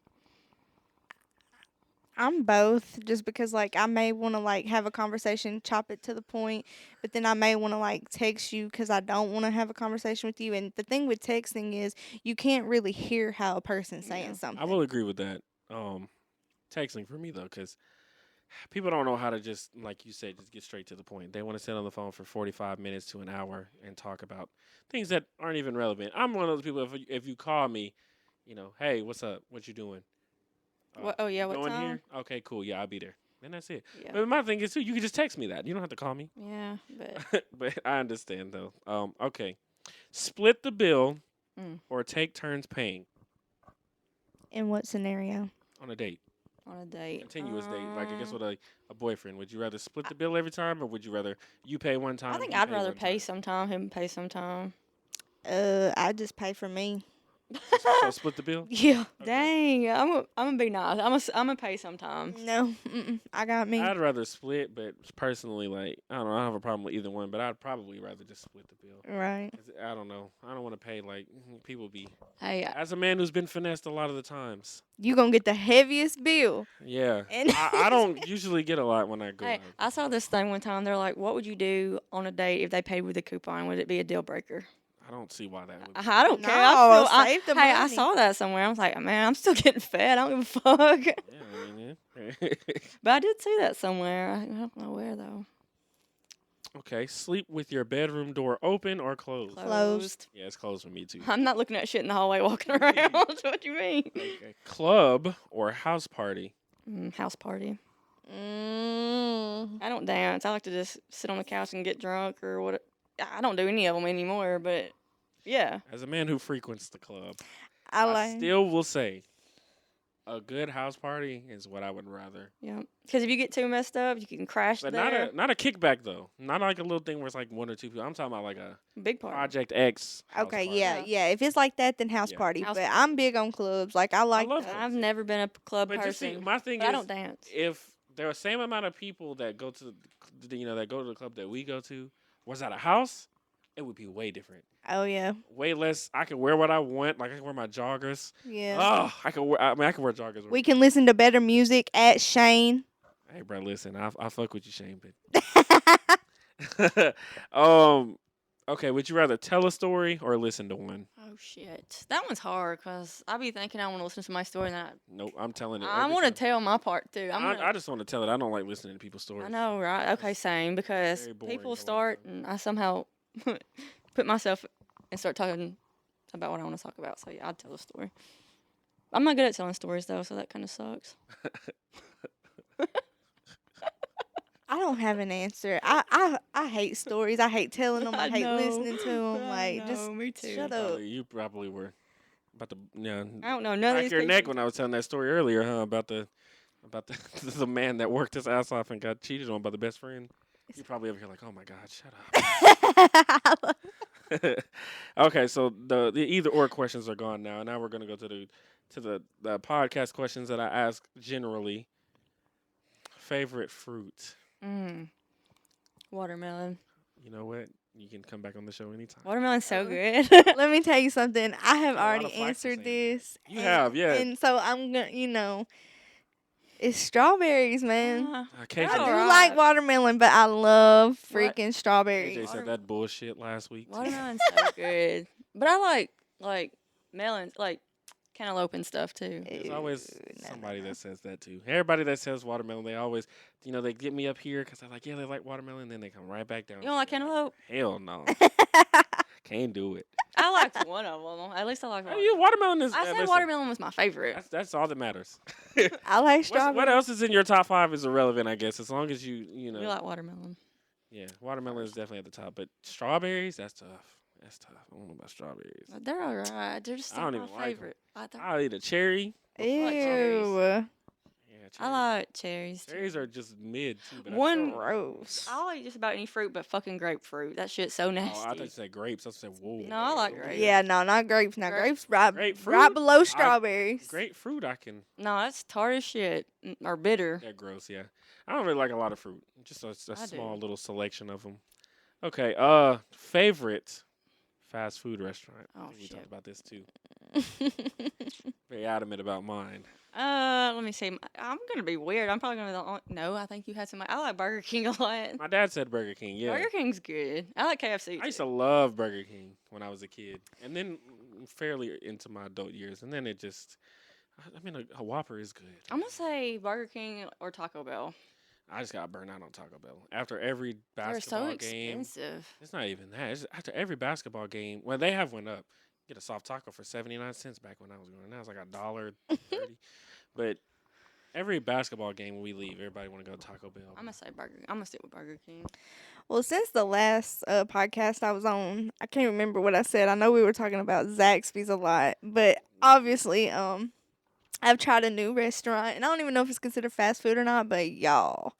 I'm both, just because like I may want to like have a conversation, chop it to the point, but then I may want to like text you because I don't want to have a conversation with you. And the thing with texting is you can't really hear how a person's saying something. I will agree with that. Texting for me though, because people don't know how to just, like you said, just get straight to the point. They want to sit on the phone for 45 minutes to an hour and talk about things that aren't even relevant. I'm one of those people. If you call me, hey, what's up? What you doing? What? Oh yeah, You what going time? here? Okay, cool. Yeah, I'll be there. And that's it. Yeah. But my thing is too, you can just text me that. You don't have to call me. Yeah, but But I understand though. Okay. Split the bill Mm. or take turns paying In what scenario? on a date. on a date. Continuous date. Like I guess with a boyfriend. Would you rather split the bill every time or would you rather you pay one time? I think he I'd pay rather one pay time? sometime, him pay sometime. I just pay for me. So split the bill? Yeah. Dang, I'm gonna be nice. I'm gonna pay sometime. No, I got me. I'd rather split, but personally, like, I don't know, I don't have a problem with either one, but I'd probably rather just split the bill. Right. 'Cause I don't know. I don't want to pay, like, people be. Hey, As a man who's been finessed a lot of the times. You gonna get the heaviest bill. Yeah. And I don't usually get a lot when I go hey, out. I saw this thing one time. They're like, "What would you do on a date if they paid with a coupon? Would it be a deal breaker?" I don't see why that would be. I don't care. No, save the hey, I money. saw that somewhere. I was like, man, I'm still getting fed. I don't give a fuck. Yeah, I mean, yeah. But I did see that somewhere. I don't know where though. Okay, sleep with your bedroom door open or closed? Closed. Yeah, it's closed for me too. I'm not looking at shit in the hallway walking around. What you mean? Okay. Club or house party? House party. Mm. I don't dance. I like to just sit on the couch and get drunk or what. I don't do any of them anymore. But yeah, As a man who frequents the club, I I like. still will say a good house party is what I would rather. yeah. Because if you get too messed up, you can crash But there. not a kickback though. Not like a little thing where it's like one or two people. I'm talking about like a Big party. Project X. House Okay, party. yeah, yeah. If it's like that, then house Yeah. party. House but party. I'm big on clubs. Like I like love that. clubs. I've never been a club But just person. see, my thing but I is, don't dance. if there are the same amount of people that go to, that go to the club that we go to, was at a house, it would be way different. Oh yeah, Way less. I can wear what I want. Like I can wear my joggers. yeah. Oh, I can wear. I mean, I can wear joggers. We can listen to better music at Shane. Hey, bro, listen. I fuck with you, Shane, but okay. Would you rather tell a story or listen to one? Oh shit, that one's hard because I be thinking I want to listen to my story, and Nope. I'm telling it. I every want to time. tell my part too. I just want to tell it. I don't like listening to people's stories. I know, right? Okay, same. Because very boring people a lot of start, times. and I somehow put myself and start talking about what I want to talk about. So yeah, I'd tell a story. I'm not good at telling stories though, so that kind of sucks. I don't have an answer. I hate stories. I hate telling them. I hate know. listening to them. I Like just know, me too. shut up. You probably were about to I don't know none of crack these your people. neck when I was telling that story earlier, huh? About the the man that worked his ass off and got cheated on by the best friend. You probably over here like, oh my god, shut up. Okay, so the either or questions are gone now. Now we're gonna go to the podcast questions that I ask generally. Favorite fruit? Watermelon. You know what? You can come back on the show anytime. Watermelon's so good. Let me tell you something. I have Got a lot already of flack for answered saying this. You have, yeah. And so I'm gonna, it's strawberries, man. KJ, I do alright. like watermelon, but I love What? freaking strawberries. KJ said that bullshit last week. too. Watermelon's so good. But I like melons, like cantaloupe and stuff too. There's always No, somebody no. that says that too. Everybody that says watermelon, they always, they get me up here because they're like, yeah, they like watermelon, and then they come right back down. You don't like cantaloupe? Hell no. Can't do it. I liked one of them. At least I like Oh, one. yeah, watermelon is. I said listen, watermelon was my favorite. That's all that matters. I like strawberries. What else is in your top 5 is irrelevant, I guess, as long as you know. You like watermelon. Yeah, watermelon is definitely at the top, but strawberries, that's tough. That's tough. I don't know about strawberries. But they're alright. They're just I not don't my even like 'em. favorite. I'll eat a cherry. like cherries. Ew. Yeah, I like cherries. Too. cherries are just mid too. But One- Gross. I'll eat just about any fruit but fucking grapefruit. That shit's so I nasty. thought you said grapes. I said whoa. No, I like grapes. Yeah, no, not grapes. Now grapes right Grapefruit? below strawberries. Grapefruit, I can. No, that's tart as shit. Or bitter. They're gross. Yeah, I don't really like a lot of fruit. Just a I do. small little selection of them. Okay. Favorite fast food restaurant. Oh, I think we shit. talked about this too. Very adamant about mine. Let me see. I'm gonna be weird. I'm probably gonna be the only. No, I think you had some. I like Burger King a lot. My dad said Burger King. Yeah. Burger King's good. I like KFC. I used too. to love Burger King when I was a kid, and then fairly into my adult years, and then it just. I mean, a Whopper is good. I'm gonna say Burger King or Taco Bell. I just got burned out on Taco Bell after every They're so basketball game. expensive. It's not even that. It's after every basketball game. Well, they have went up. Get a soft taco for 79 cents back when I was going. Now it's like $1.30. But every basketball game when we leave, everybody want to go to Taco Bell. I'm gonna say Burger. I'm gonna stick with Burger King. Well, since the last podcast I was on, I can't remember what I said. I know we were talking about Zaxby's a lot, but obviously, I've tried a new restaurant, and I don't even know if it's considered fast food or not, but y'all,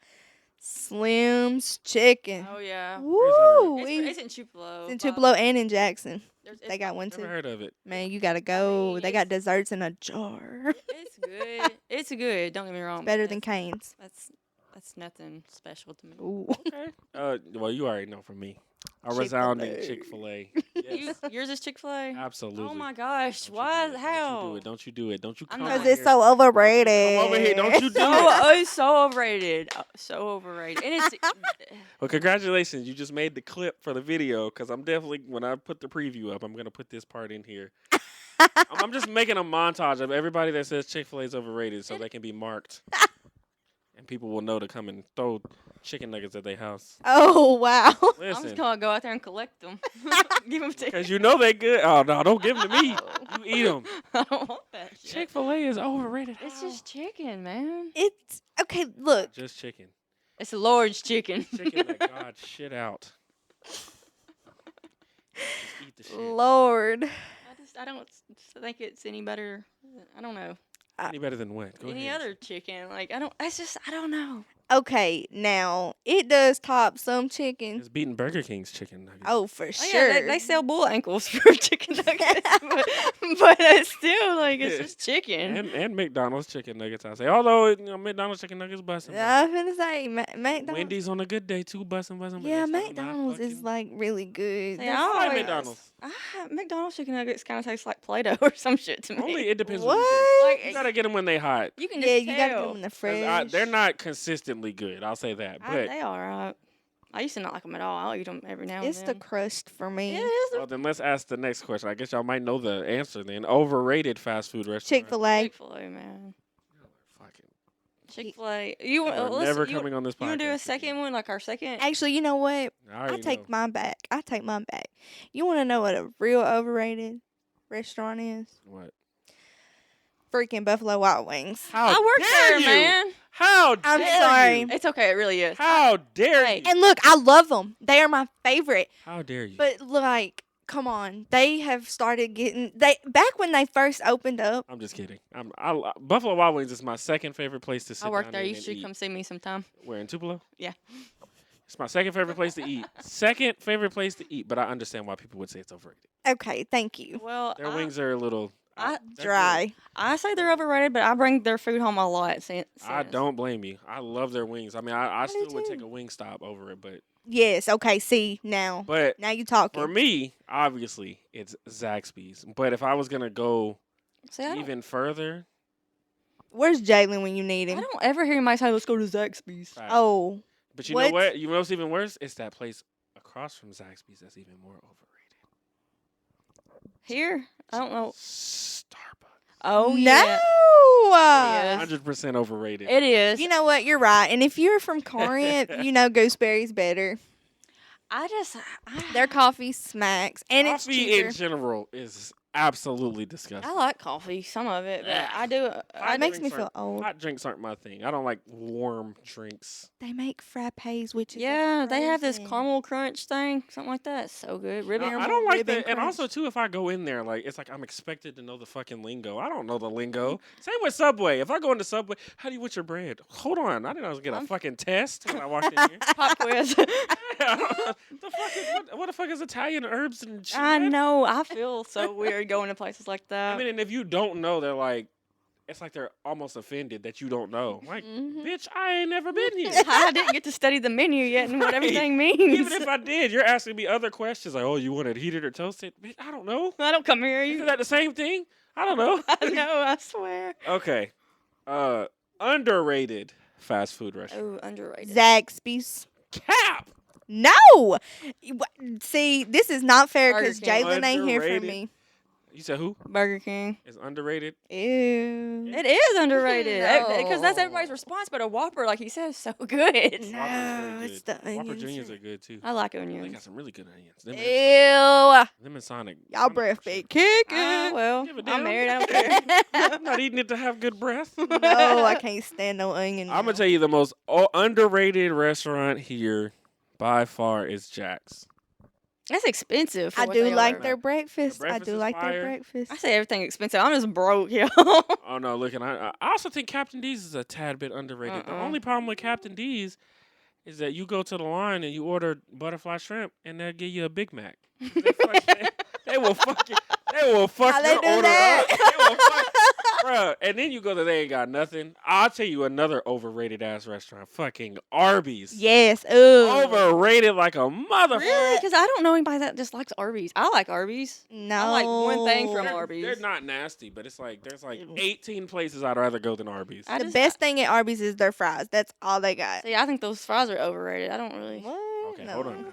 Slim's Chicken. Oh yeah. Woo! It's in Tupelo. It's in Tupelo and in Jackson. It's They got one Never too. heard of it. Man, you gotta go. mean, They got it's- desserts in a jar. It's good. It's good. Don't get me wrong. Better but than Cane's. That's nothing special to me. Ooh. Okay. Well, you already know from me. A Chick-fil-A. resounding Chick-fil-A. Yes. Yours is Chick-fil-A? Absolutely. Oh my gosh! Don't you why? do it. How? Don't you do it. Don't you I'm come not- over Because it's here. so overrated. Come over here. Don't you do So, it. it's so overrated. So overrated. And it's Well, congratulations. You just made the clip for the video because I'm definitely, when I put the preview up, I'm going to put this part in here. I'm just making a montage of everybody that says Chick-fil-A is overrated so they can be marked. And people will know to come and throw chicken nuggets at their house. Oh, wow. I'm Listen, just gonna go out there and collect them. Give them to because you know they good. Oh, no, don't give them to me. You eat them. I don't want that shit. Chick-fil-A is overrated. It's How? just chicken, man. It's okay. Look, Just chicken. It's a Lord's chicken. Chicken that God shit out. Just eat the shit. Lord. I don't think it's any better. I don't know. Any better than what? Go Any ahead. other chicken. Like, I don't know. Okay, now it does top some chicken. It's beating Burger King's chicken nuggets. Oh, for Oh, sure. yeah, they sell bull ankles for chicken nuggets. but it's still, like, it's just chicken. And McDonald's chicken nuggets, I say. Although, McDonald's chicken nuggets busting. I was gonna say McDonald's. Wendy's on a good day too, busting. Yeah, McDonald's is like really good. See, That's I like like McDonald's. McDonald's chicken nuggets kind of taste like Play-Doh or some shit to me. Only it depends. What? You gotta get them when they hot. You can Yeah, just you gotta tell. do them in the 'Cause fridge. they're not consistently good. I'll say that. But They all right. I used to not like them at all. I'll eat them every now and It's the then. crust for me. It is. well, then let's ask the next question. I guess y'all might know the answer. Then overrated fast food restaurant. Chick-fil-A. Chick-fil-A, man. Fucking. Chick-fil-A. You We're listen, never you, coming on this podcast. you want to do a again. second one, like our second? Actually, you know what? I I already take know. mine back. I take mine back. You want to know what a real overrated restaurant is? What? Freaking Buffalo Wild Wings. How I work dare there, you? man. How I'm dare sorry. you? It's okay. It really is. How dare Hey, you? And look, I love them. They are my favorite. How dare you? But like, come on, they have started getting back when they first opened up. I'm just kidding. Buffalo Wild Wings is my second favorite place to sit I work down there. in You and should eat. come see me sometime. Where, in Tupelo? Yeah. It's my second favorite place to eat. Second favorite place to eat, but I understand why people would say it's overrated. Okay, thank you. Well, Their wings are a little I- they're Dry. I say they're overrated, but I bring their food home a lot. Since I don't blame you. I love their wings. I mean, I do still would too. take a wing stop over it, Yes. Okay. See now. but Now you talking. for me, obviously, it's Zaxby's. But if I was gonna go See, I don't, even further, Where's Jalen when you need I him? don't ever hear anybody say, "Let's go to Zaxby's." facts. Oh, But you know what? what? You know what's even worse? It's that place across from Zaxby's that's even more overrated. Here, I don't know. Starbucks. Oh no. yeah, Yeah. 100% overrated. it is. You know what? You're right. And if you're from Corinth, you know Gooseberry's better. I just Their coffee smacks, and it's Coffee cheaper. in general is absolutely disgusting. I like coffee, some of it, but Ugh. I do. It makes me drinks feel old. Hot drinks aren't my thing. I don't like warm drinks. They make frappes, which is Yeah, they have this frozen. caramel crunch thing, something like that. It's so good. Ribbon. I don't like ribbon that. And also, crunch. too, if I go in there, like, it's like I'm expected to know the fucking lingo. I don't know the lingo. Same with Subway. If I go into Subway, how do you what's your bread? Hold on. I didn't know I was going to get a fucking test when I walked in here. Pop quiz. What the fuck is Italian herbs and shit? I know. I feel so weird going to places like I that. mean, and if you don't know, they're like, it's like they're almost offended that you don't know. Like, Mhm. bitch, I ain't never been here. I didn't get to study the menu yet and what Right. everything means. Even if I did, you're asking me other questions like, oh, you want it heated or toasted? Bitch, I don't know. I don't come here. Isn't You. that the same thing? I don't know. I know. I swear. Okay. Underrated fast food restaurant. Oh, underrated. Zaxby's. Cap. No. See, this is not fair Burger because King. Jalen ain't here for Underrated. me. You said who? Burger King. Is underrated? Ew. It is underrated because that's No. everybody's response. But a Whopper, like he said, is so good. No, Whopper's it's very the good. Whopper onions. Juniors are good too. I like They got onions. some really good onions. Ew. Them and Sonic. Y'all Sonic breath for sure. be kicking. Well, Give a I'm damn. married. I don't care. I'm not eating it to have good breath. No, I can't stand no onion. I'm gonna tell you the most underrated restaurant here by far is Jack's. That's expensive. For I what do they like are. their breakfast. I breakfast do is like fire. their breakfast. I say everything expensive. I'm just broke, yo. Oh no, look, and I also think Captain D's is a tad bit underrated. The only problem with Captain D's is that you go to the line and you order butterfly shrimp and they'll give you a Big Mac. They will fuck you. They will fuck How they your do order that? up. They will fuck, bruh. And then you go to they ain't got nothing. I'll tell you another overrated ass restaurant. Fucking Arby's. Yes. Ooh. Overrated like a motherfucker. Really? Because I don't know anybody that just likes Arby's. I like Arby's. No. I like one thing from They're, Arby's. they're not nasty, but it's like there's like 18 places I'd rather go than Arby's. I The just- best thing at Arby's is their fries. That's all they got. See, I think those fries are overrated. I don't really. What? Okay, No. hold on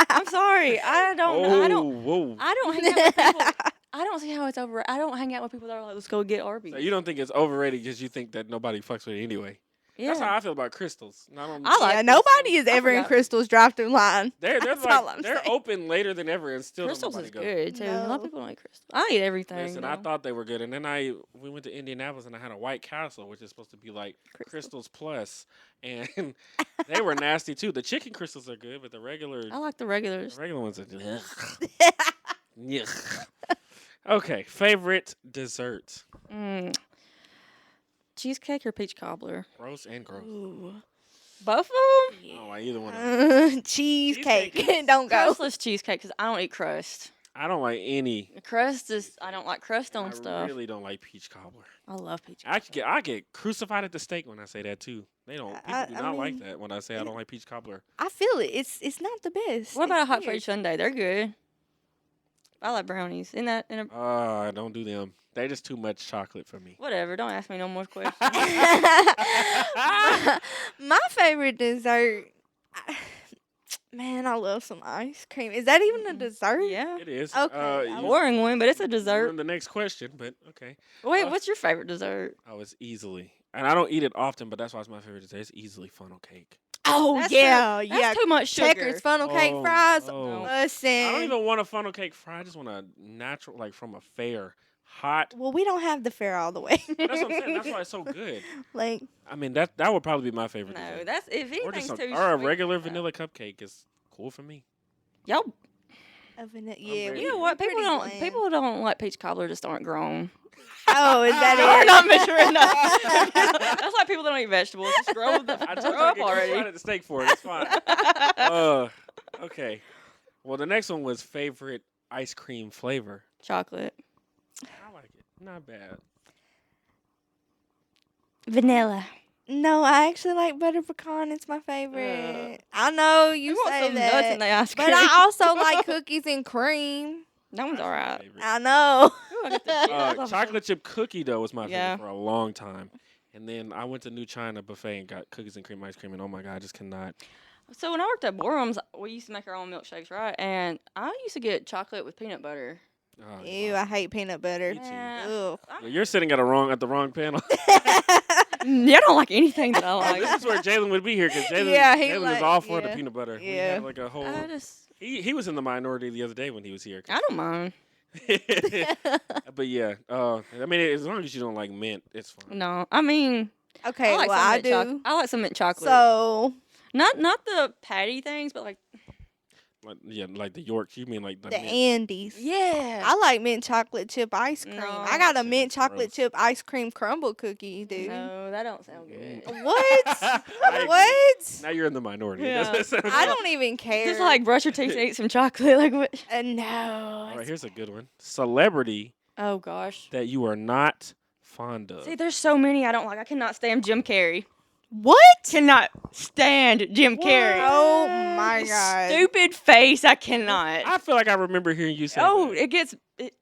I'm sorry. I don't. Oh, I don't. whoa. I don't hang out with people. I don't see how it's over. I don't hang out with people that are like, let's go get Arby's. So you don't think it's overrated because you think that nobody fucks with it anyway? yeah. That's how I feel about crystals. I like Yeah, Crystals. nobody is I ever in forgot. Crystal's drive-through line. They're That's all I'm they're saying. open later than ever and still Crystals don't is nobody go. good too. A lot No. of people don't like Crystals. I eat everything. Listen, I though. thought they were good, and then we went to Indianapolis and I had a White Castle, which is supposed to be like Crystals Plus, and they were nasty too. The chicken crystals are good, but the regular I like the regulars. ones are. Yuck. Okay, favorite dessert. Mm. Cheesecake or peach cobbler? Gross and gross. Ooh. Both of them? I don't like either one. Of them. Cheesecake. Cheesecake. Don't go. Crustless cheesecake because I don't eat crust. I don't like any. The crust is I don't like crust on I stuff. really don't like peach cobbler. I love peach. I get crucified at the stake when I say that too. They don't. People I do not like mean, that when I say I don't like peach cobbler. I feel it. It's not the best. What about a It's hot weird. fudge sundae? They're good. I like brownies. Isn't that in a I don't do them. They're just too much chocolate for me. whatever? Don't ask me no more questions. My favorite dessert. Man, I love some ice cream. Is that even a dessert? yeah, It is. Okay, You boring one, but it's a ruined dessert. the next question, but okay. Wait, what's your favorite dessert? Oh, it's easily, and I don't eat it often, but that's why it's my favorite dessert. It's easily funnel cake. Oh That's yeah, That's yeah. too much sugar. Checkers funnel cake Oh, fries. no. Listen. I don't even want a funnel cake fry. I just want a natural, like from a fair, hot. Well, we don't have the fair all the way. That's what I'm saying. That's why it's so good. Like, I mean, that would probably be my favorite No, dessert. that's if Or just anything's too or a sweet, regular no. vanilla cupcake is cool for me. Y'all, yeah. very- you know we're what? People pretty don't. bland. People don't like peach cobbler. Just aren't grown. Oh, is that We're it? not mature enough. That's why people don't eat vegetables. Just grow, I told grow you I up get already. crucified at the steak for it. It's fine. Okay. Well, the next one was favorite ice cream flavor. Chocolate. I like it. Not bad. Vanilla. No, I actually like butter pecan. It's my favorite. I know you want say some nuts that, in the ice cream. but I also like cookies and cream. That one's That's my alright. favorite. I know. Ooh, I got the chip. I love Chocolate chip cookie dough was my favorite Yeah. for a long time. And then I went to New China buffet and got cookies and cream ice cream, and oh my god, I just cannot. So when I worked at Borum's, we used to make our own milkshakes, right? And I used to get chocolate with peanut butter. Oh, Ew, I hate peanut butter. Me too. Ugh. Yeah, you're sitting at the wrong panel. I don't like anything that I Oh, like. this is where Jalen would be here because Jalen, Yeah, he Jalen is like- all for the yeah. peanut butter. We Yeah. had like a whole. I just, He was in the minority the other day when he was here. I don't mind. But yeah, I mean, as long as you don't like mint, it's fine. No, I mean, Okay, I like well, some I mint choc- do. I like some mint chocolate. So, not the patty things, but like Like the Yorks. You mean like the the mint? Andes. yeah. I like mint chocolate chip ice cream. No, I got a shit mint is chocolate gross. chip ice cream crumble cookie, dude. No, that don't sound good. What? I agree. What? Now you're in the minority. Yeah. That's what it sounds I like. don't even care. Just like brush your teeth and eat some chocolate. Like what? No. All right, here's a good one. Celebrity Oh gosh. that you are not fond of. See, there's so many I don't like. I cannot stand Jim Carrey. What? Cannot stand Jim Carrey. Oh my god. Stupid face. I cannot. I feel like I remember hearing you say Oh, that.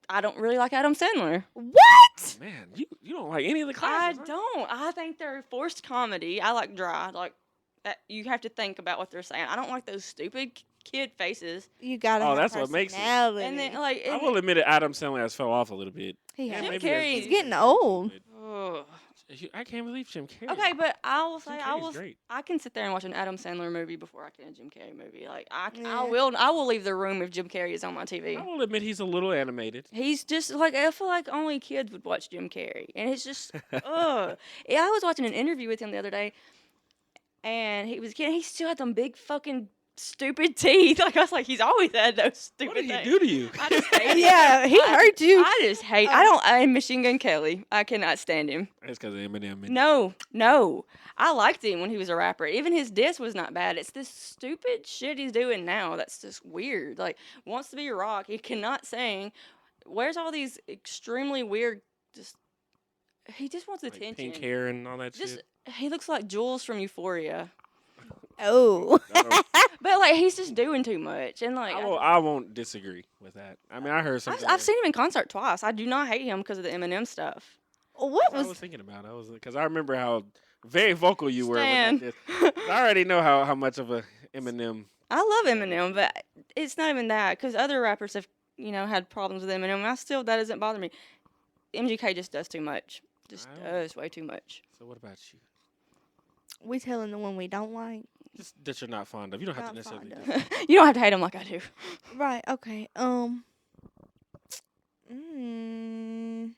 I don't really like Adam Sandler. What? Man, you don't like any of the I classes. huh? don't. I think they're forced comedy. I like dry. Like that. You have to think about what they're saying. I don't like those stupid kid faces. You gotta Oh, have that's what makes it. personality. And then like I will admit it. Adam Sandler has fell off a little bit. He Yeah, has. Jim maybe Carrey- He's getting old. ugh. I can't believe Jim Carrey. Okay, but I will Jim say Carrey's great. I can sit there and watch an Adam Sandler movie before I can a Jim Carrey movie. Like I Yeah. will leave the room if Jim Carrey is on my I TV. will admit he's a little animated. He's just like I feel like only kids would watch Jim Carrey, and it's just ugh. Yeah, I was watching an interview with him the other day, and he was kidding. He still had them big fucking stupid teeth. Like I was like, he's always had those stupid. What did he things. do to you? I just hate it. Yeah, he hurt you. I just hate. I don't. I'm Machine Gun Kelly. I cannot stand him. It's because of Eminem. No. I liked him when he was a rapper. Even his diss was not bad. It's this stupid shit he's doing now that's just weird. Like, wants to be rock. He cannot sing. Where's all these extremely weird, he just wants Like attention. pink hair and all that Just, shit. he looks like Jules from Euphoria. Oh. I don't- But, like, he's just doing too much. And, like, I won't disagree with that. I mean, I heard something. I've seen him in concert twice. I do not hate him because of the Eminem stuff. What I was was thinking about. Because I remember how very vocal you were Stan. with that. I already know how much of a Eminem. I love Eminem, but it's not even that because other rappers have, had problems with Eminem. And that doesn't bother me. MGK just does too much. Just I don't- does way too much. So what about you? we telling the one we don't like? Just that you're not fond of. You don't have to Not necessarily. fond do of. that. You don't have to hate him like I do. Right. Okay.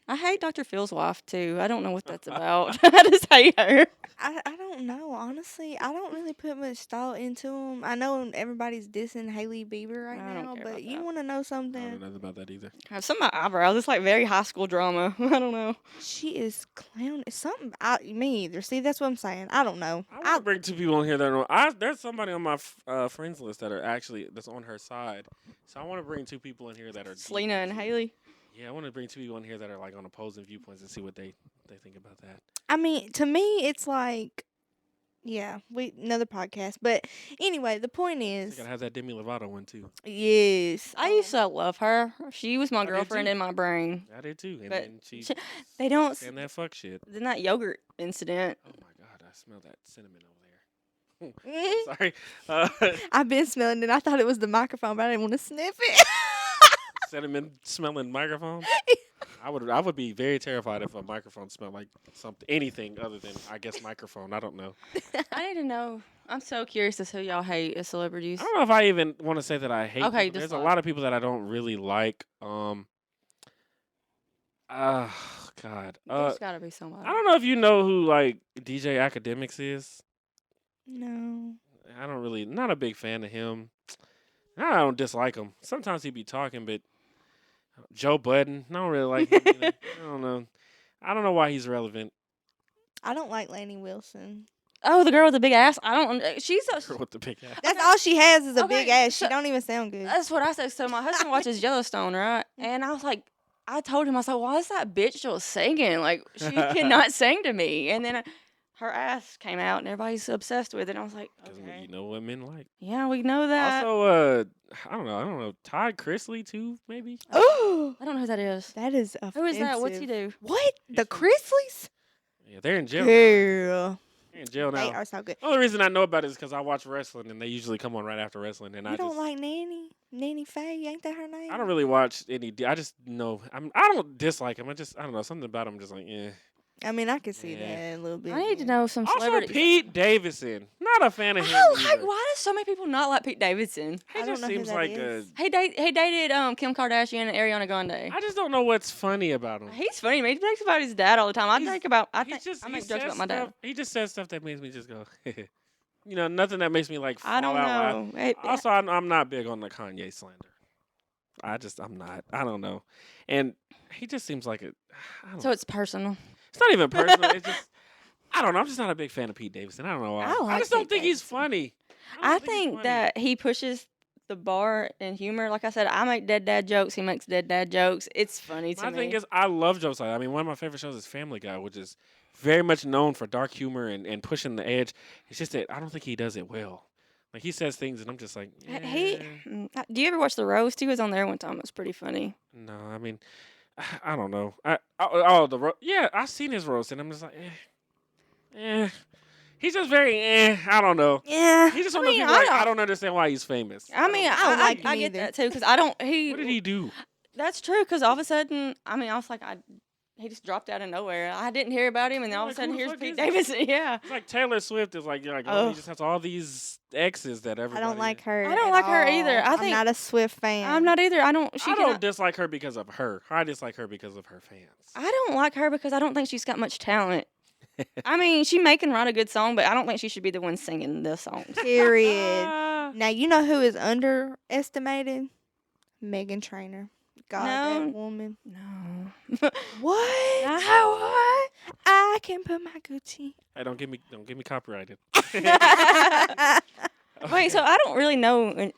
I hate Dr. Phil's wife too. I don't know what that's about. I just hate her. I don't know, honestly. I don't really put much thought into them. I know everybody's dissing Hailey Bieber right I don't now, care but about you that. want to know I don't something? know nothing about that either. I have some of my eyebrows. It's like very high school drama. I don't know. She is clown. It's something. Me either. See, that's what I'm saying. I don't know. I want to bring two people on here that there's somebody on my friends list that's on her side. So I want to bring two people in here that are Selena and Haley. Yeah, I want to bring two people in here that are like on opposing viewpoints and see what they think about that. I mean, to me, it's like, yeah, another podcast. But anyway, the point I is, gotta have that Demi Lovato one too. yes, I used to love her. She was my did girlfriend too. in my brain. I did too, and But then she They don't. saying that fuck shit. Then that yogurt incident. Oh my god, I smell that cinnamon over there. Mm, Sorry, I've been smelling it. I thought it was the microphone, but I didn't want to sniff it. cinnamon smelling microphone. I would be very terrified if a microphone smelled like anything other than I guess microphone. I don't know. I need to know. I'm so curious as to who y'all hate as celebrities. I don't know if I even want to say that I hate. Okay, people. There's a dislike. lot of people that I don't really like. God. There's got to be somebody. I don't know if you know who like DJ Academics is. No. I don't really, not a big fan of him. I don't dislike him. Sometimes he be talking, but Joe Budden, I don't really like him. Either. I don't know why he's relevant. I don't like Lainey Wilson. Oh, the girl with the big ass. I don't. She's a. Girl with the big ass. That's all she has is a big Okay, ass. She so- don't even sound good. That's what I said. So my husband watches Yellowstone, right? And I was like, I told him, I was like, why is that bitch still singing? Like, she cannot sing to me. And then her ass came out, and everybody's obsessed with it. And I was like, Because okay. you know what men like. Yeah, we know that. Also, I don't know. Todd Chrisley too, maybe. Oh, I don't know who that is. that is Who is that? What's he offensive. do? What? The He's from- Chrisleys? Yeah, they're in jail. Girl, They're in jail they now. are so good. The only reason I know about it is because I watch wrestling, and they usually come on right after wrestling. And You don't like Nanny Faye? Ain't that her name? I don't really watch any. I just know. I don't dislike him. I don't know something about him. Just like I mean, I can see Yeah. that a little bit. I need to know some Also, celebrities. Pete Davidson. Not a fan of him. Oh, either. why do so many people not like Pete Davidson? He I don't just know who seems that like is. He dated Kim Kardashian and Ariana Grande. I just don't know what's funny about him. He's funny to me. He makes about his dad all the time. I He's- think about. I He think just I he make jokes says about my dad. stuff- He just says stuff that makes me just go. Nothing that makes me like. I don't fall out loud. know. Hey, Also, I'm not big on the Kanye slander. I'm not. I don't know. And he just seems like a. I don't so it's personal. It's not even personal. It's just I don't know. I'm just not a big fan of Pete Davidson. I don't know why. I like just don't Pete think he's Davidson. funny. I don't he's think funny. that he pushes the bar in humor. Like I said, I make dead dad jokes. He makes dead dad jokes. It's funny to My me. thing is, I love Josiah. I mean, one of my favorite shows is Family Guy, which is very much known for dark humor and pushing the edge. It's just that I don't think he does it well. Like he says things, and I'm just like, He. Do you ever watch the roast? He was on there one time. It was pretty funny. no. I mean, I don't know. Yeah, I've seen his roast, and I'm just like, He's just very. I don't know. Yeah. He's just I one of those mean, people. I Like, I don't- don't understand why he's famous. I mean, I don't like him I get either. that too because I don't. He What did he do? That's true because all of a sudden, I mean, I was like, he just dropped out of nowhere. I didn't hear about him, and then all of a Like, who sudden, the here's fuck Pete is this? Davidson. Yeah, It's like Taylor Swift is like, you're like, oh, he Ugh. just has all these exes that I everybody. don't like her. I don't at like her either. all. I I'm think- not a Swift fan. I'm not either. I don't. She I don't cannot- dislike her because of her. I dislike her because of her fans. I don't like her because I don't think she's got much talent. I mean, she may can write a good song, but I don't think she should be the one singing the songs. Period. Ah. Now you know who is underestimated? Megan Trainor. God, No. that woman. No. What? What? I can put my Gucci. Hey, don't get me copyrighted. Wait, so I don't really know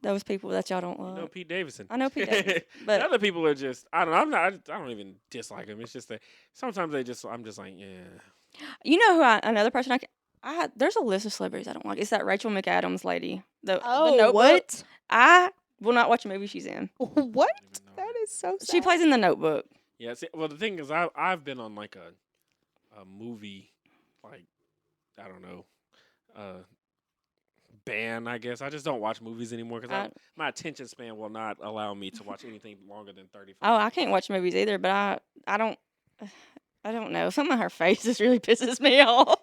those people that y'all don't You love. know Pete Davidson. I know Pete Davidson, The but other people are just. I don't know. I don't even dislike them. It's just that sometimes I'm just like, yeah. you know who another person there's a list of celebrities I don't like. It's that Rachel McAdams lady. The Notebook. what? I will not watch a movie she's in. What? I don't even know That her. is so sad. She plays in The Notebook. Yeah. See, well, the thing is, I've been on like a movie, like I don't know, ban. I guess I just don't watch movies anymore because my attention span will not allow me to watch anything longer than 35. Oh, I can't watch movies either, but I don't know. Some of her faces really pisses me off.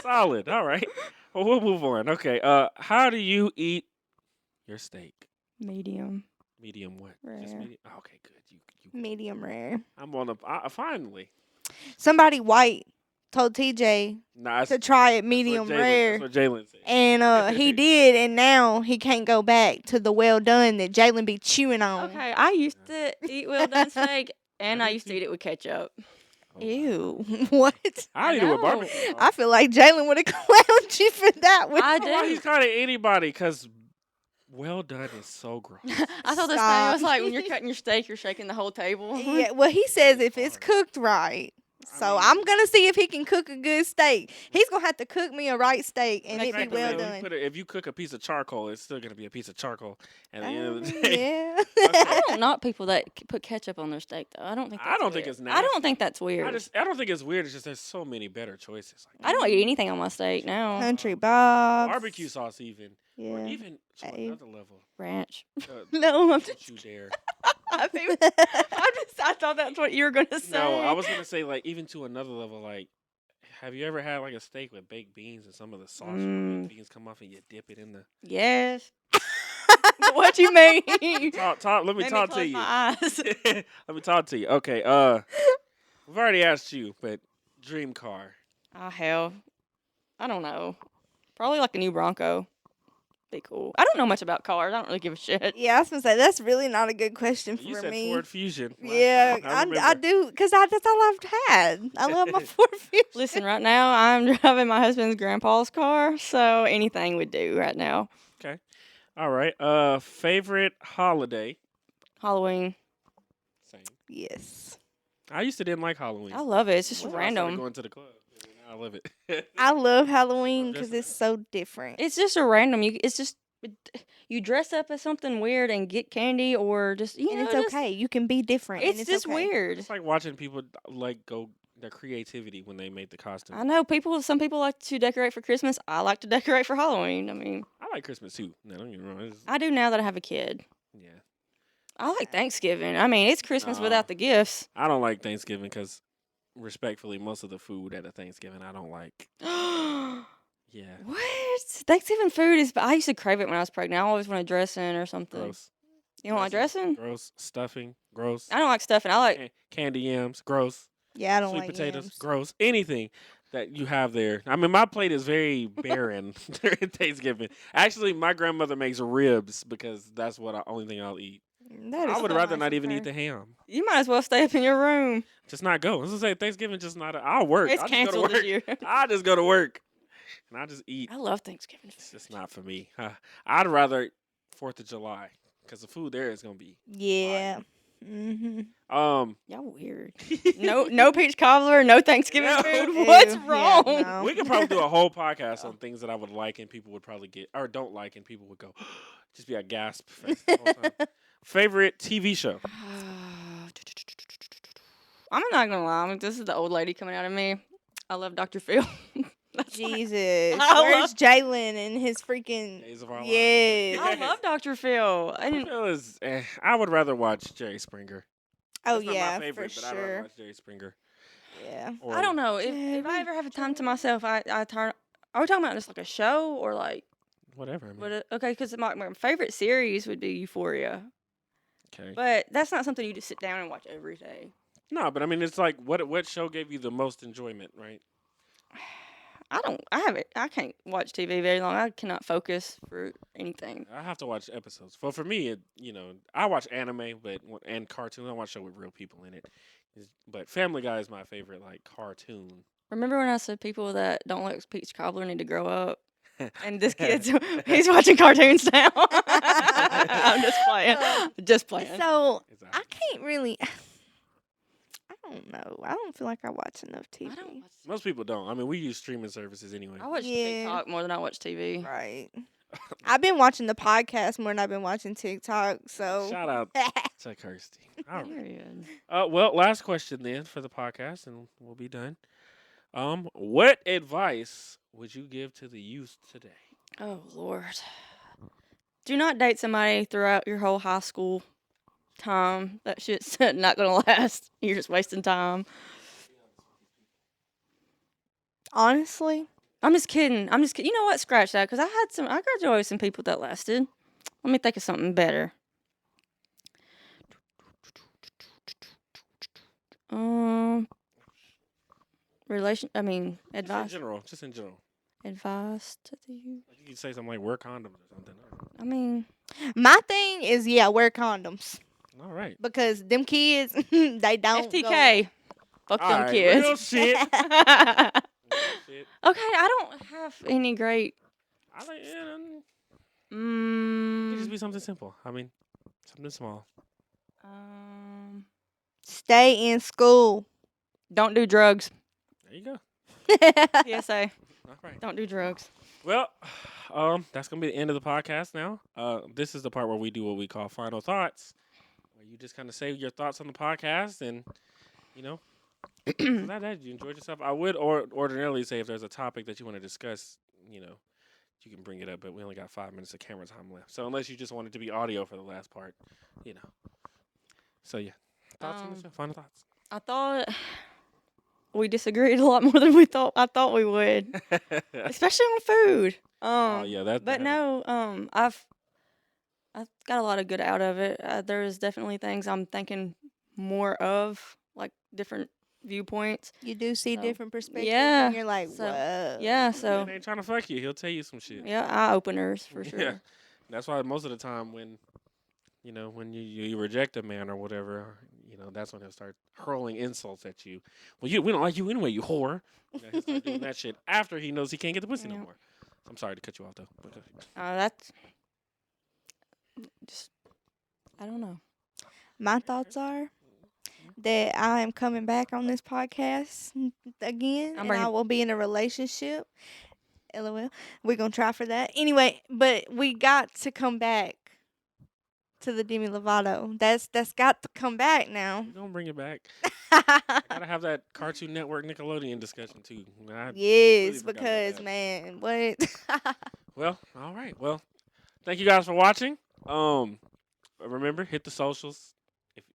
Solid. All right. Well, we'll move on. Okay. How do you eat your steak? Medium. Medium what? Just Rare. medium. Oh, okay, good. You. Medium rare. I'm on a finally. Somebody white told TJ Nah, to try it medium rare. That's what Jalen said. And he did, and now he can't go back to the well done that Jalen be chewing on. Okay, I used to eat well done steak, and I I did used to too. eat it with ketchup. Oh, wow. Ew. What? I eat it with know. barbecue. I feel like Jalen would have clowned you for that one. I Well, do. he's kind of anybody because well done is so gross. I thought this thing Stop. was like when you're cutting your steak, you're shaking the whole table. Yeah, well, he says if it's cooked right. So mean- I'm gonna see if he can cook a good steak. He's gonna have to cook me a right steak, and Like it be exactly. well If you done. put if you cook a piece of charcoal, it's still gonna be a piece of charcoal at the end of the Oh, day. yeah. I don't knock people that put ketchup on their steak though. I don't think. I That's don't think weird. it's I don't nasty. think that's weird. I don't think it's weird. It's just there's so many better choices. Like I don't eat anything on my steak now. Country Bob. barbecue sauce, even or Yeah. even to Hey. another level. Ranch. No, I'm Don't you dare. I thought that's what you were gonna say. No, I was gonna say like even to another level. Like, have you ever had like a steak with baked beans and some of the sauce from the Mm. baked beans come off and you dip it in the? Yes. What you mean? Talk. Let me Made talk to close you. my eyes. Let me talk to you. Okay. We've already asked you, but dream car. Oh hell, I don't know. Probably like a new Bronco. Be cool. I don't know much about cars. I don't really give a shit. Yeah, I was gonna say that's really not a good question You for said me. Ford Fusion. last Yeah, time. I remember. do, because that's all I've had. I love my Ford Fusion. Listen, right now I'm driving my husband's grandpa's car, so anything would do right now. All right. Favorite holiday. Halloween. Same. Yes. I used to didn't like Halloween. I love it. It's just Until I started random. Going to the club. I love it. I love Halloween because Dressing it's so different. It's just a random. You dress up as something weird and get candy, or just and know, it's just- okay. You can be different. and It's just okay. weird. It's like watching people like go their creativity when they make the costume. I know some people like to decorate for Christmas. I like to decorate for Halloween. I mean, I like Christmas too. No, don't get me wrong. It's- I do now that I have a kid. yeah. I like Thanksgiving. I mean, it's Christmas No. without the gifts. I don't like Thanksgiving because, respectfully, most of the food at a Thanksgiving I don't like. What? Yeah. Thanksgiving food is. I used to crave it when I was pregnant. I always want a dressing or something. Gross. You don't like dressing? Gross. Stuffing. Gross. I don't like stuffing. I like. Candy yams. Gross. Yeah, I don't Sweet like potatoes. yams. Gross. Anything that you have there. I mean, my plate is very barren during Thanksgiving. Actually, my grandmother makes ribs because that's what only thing I'll eat. That is I would so rather nice not of even her. eat the ham. You might as well stay up in your room. Just not go. I was gonna say Thanksgiving just not. I'll work. It's I'll just go canceled to this work. year. I just go to work and I just eat. I love Thanksgiving It's food. just not for me. I'd rather 4th of July because the food there is gonna be. Yeah. Mm-hmm. Y'all weird. No peach cobbler, no Thanksgiving No. food. What's wrong? no. We could probably do a whole podcast on things that I would like and people would probably get or don't like and people would go just be a gasp fest the whole time. Favorite TV show? I'm not gonna lie. This is the old lady coming out of me. I love Dr. Phil. That's like- Jesus. I Where's Jalen and his freaking Days of Our Lives. yes. I love Dr. Phil. I And feel I would rather watch Jerry Springer. Oh That's not yeah, my favorite, for but I'd rather sure. watch Jerry Springer. Yeah. Or, I don't know if I ever have a time to myself, I turn. Are we talking about just like a show or like whatever. I mean, what? Okay, because my favorite series would be Euphoria, okay. but that's not something you just sit down and watch every day. No, but I mean, it's like what show gave you the most enjoyment, right? I can't watch TV very long. I cannot focus for anything. I have to watch episodes. Well, for me, I watch anime, and cartoons. I watch show with real people in it. But Family Guy is my favorite, like cartoon. Remember when I said people that don't like peach cobbler need to grow up? And this kid's he's watching cartoons now. I'm just playing. Just playing. So It's I can't really. I don't know. I don't feel like I watch enough TV. I don't watch. Most people don't. I mean, we use streaming services anyway. I watch Yeah. TikTok more than I watch TV. Right. I've been watching the podcast more than I've been watching TikTok. So Shout out to Kirstie. All right. Period. Well, last question then for the podcast, and we'll be done. What advice would you give to the youth today? Oh Lord. Do not date somebody throughout your whole high school time. That shit's not gonna last. You're just wasting time. honestly, I'm just kidding. You know what? Scratch that. Because I graduated with some people that lasted. Let me think of something better. Advice. Just in general. Advice to the youth. Like you could say something like wear condoms or something. I mean, my thing is wear condoms All right. because them kids they don't FTK. Fuck All them right, kids. real shit. Okay, Shit. I don't have any great. I like it could Mm, just be something simple. I mean, something small. Stay in school. don't do drugs. There you go. PSA. All right. Don't do drugs. Well, that's gonna be the end of the podcast now. This is the part where we do what we call final thoughts, where you just kind of say your thoughts on the podcast, and that you enjoyed yourself. I would ordinarily say if there's a topic that you want to discuss, you can bring it up, but we only got 5 minutes of camera time left. So unless you just want it to be audio for the last part, So yeah, thoughts on the show? Final thoughts. I thought we disagreed a lot more than I thought we would, especially on food. Oh yeah, that. But no, I've got a lot of good out of it. There is definitely things I'm thinking more of, like different viewpoints. You do see So, different perspectives. yeah, And you're like, so, whoa. Yeah, so He ain't trying to fuck you. He'll tell you some shit. yeah, eye openers for sure. Yeah. That's why most of the time when you reject a man or whatever, that's when he'll start hurling insults at you. Well, we don't like you anyway, you whore. He'll start doing that shit after he knows he can't get the pussy no Yeah. more. I'm sorry to cut you off though. That's just I don't know. My thoughts are that I am coming back on this podcast again, and I will be in a relationship. LOL. We're gonna try for that anyway. But we got to come back to the Demi Lovato. That's got to come back now. We're gonna bring it back. I gotta have that Cartoon Network Nickelodeon discussion too. Yes, forgot about because that. man, what? Well, all right. Well, thank you guys for watching. Remember, hit the socials.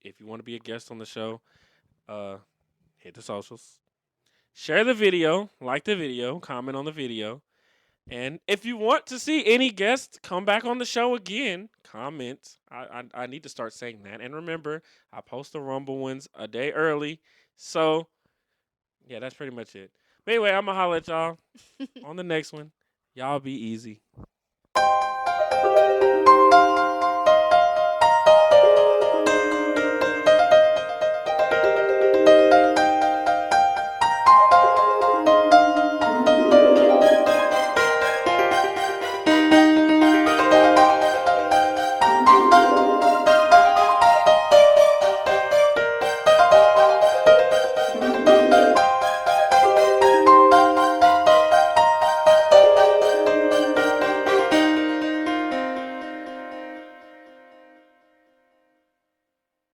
If you want to be a guest on the show, hit the socials. Share the video, like the video, comment on the video. And if you want to see any guests come back on the show again, comment. I need to start saying that. And remember, I post the Rumble ones a day early. So, yeah, that's pretty much it. But anyway, I'm going to holler at y'all on the next one. Y'all be easy.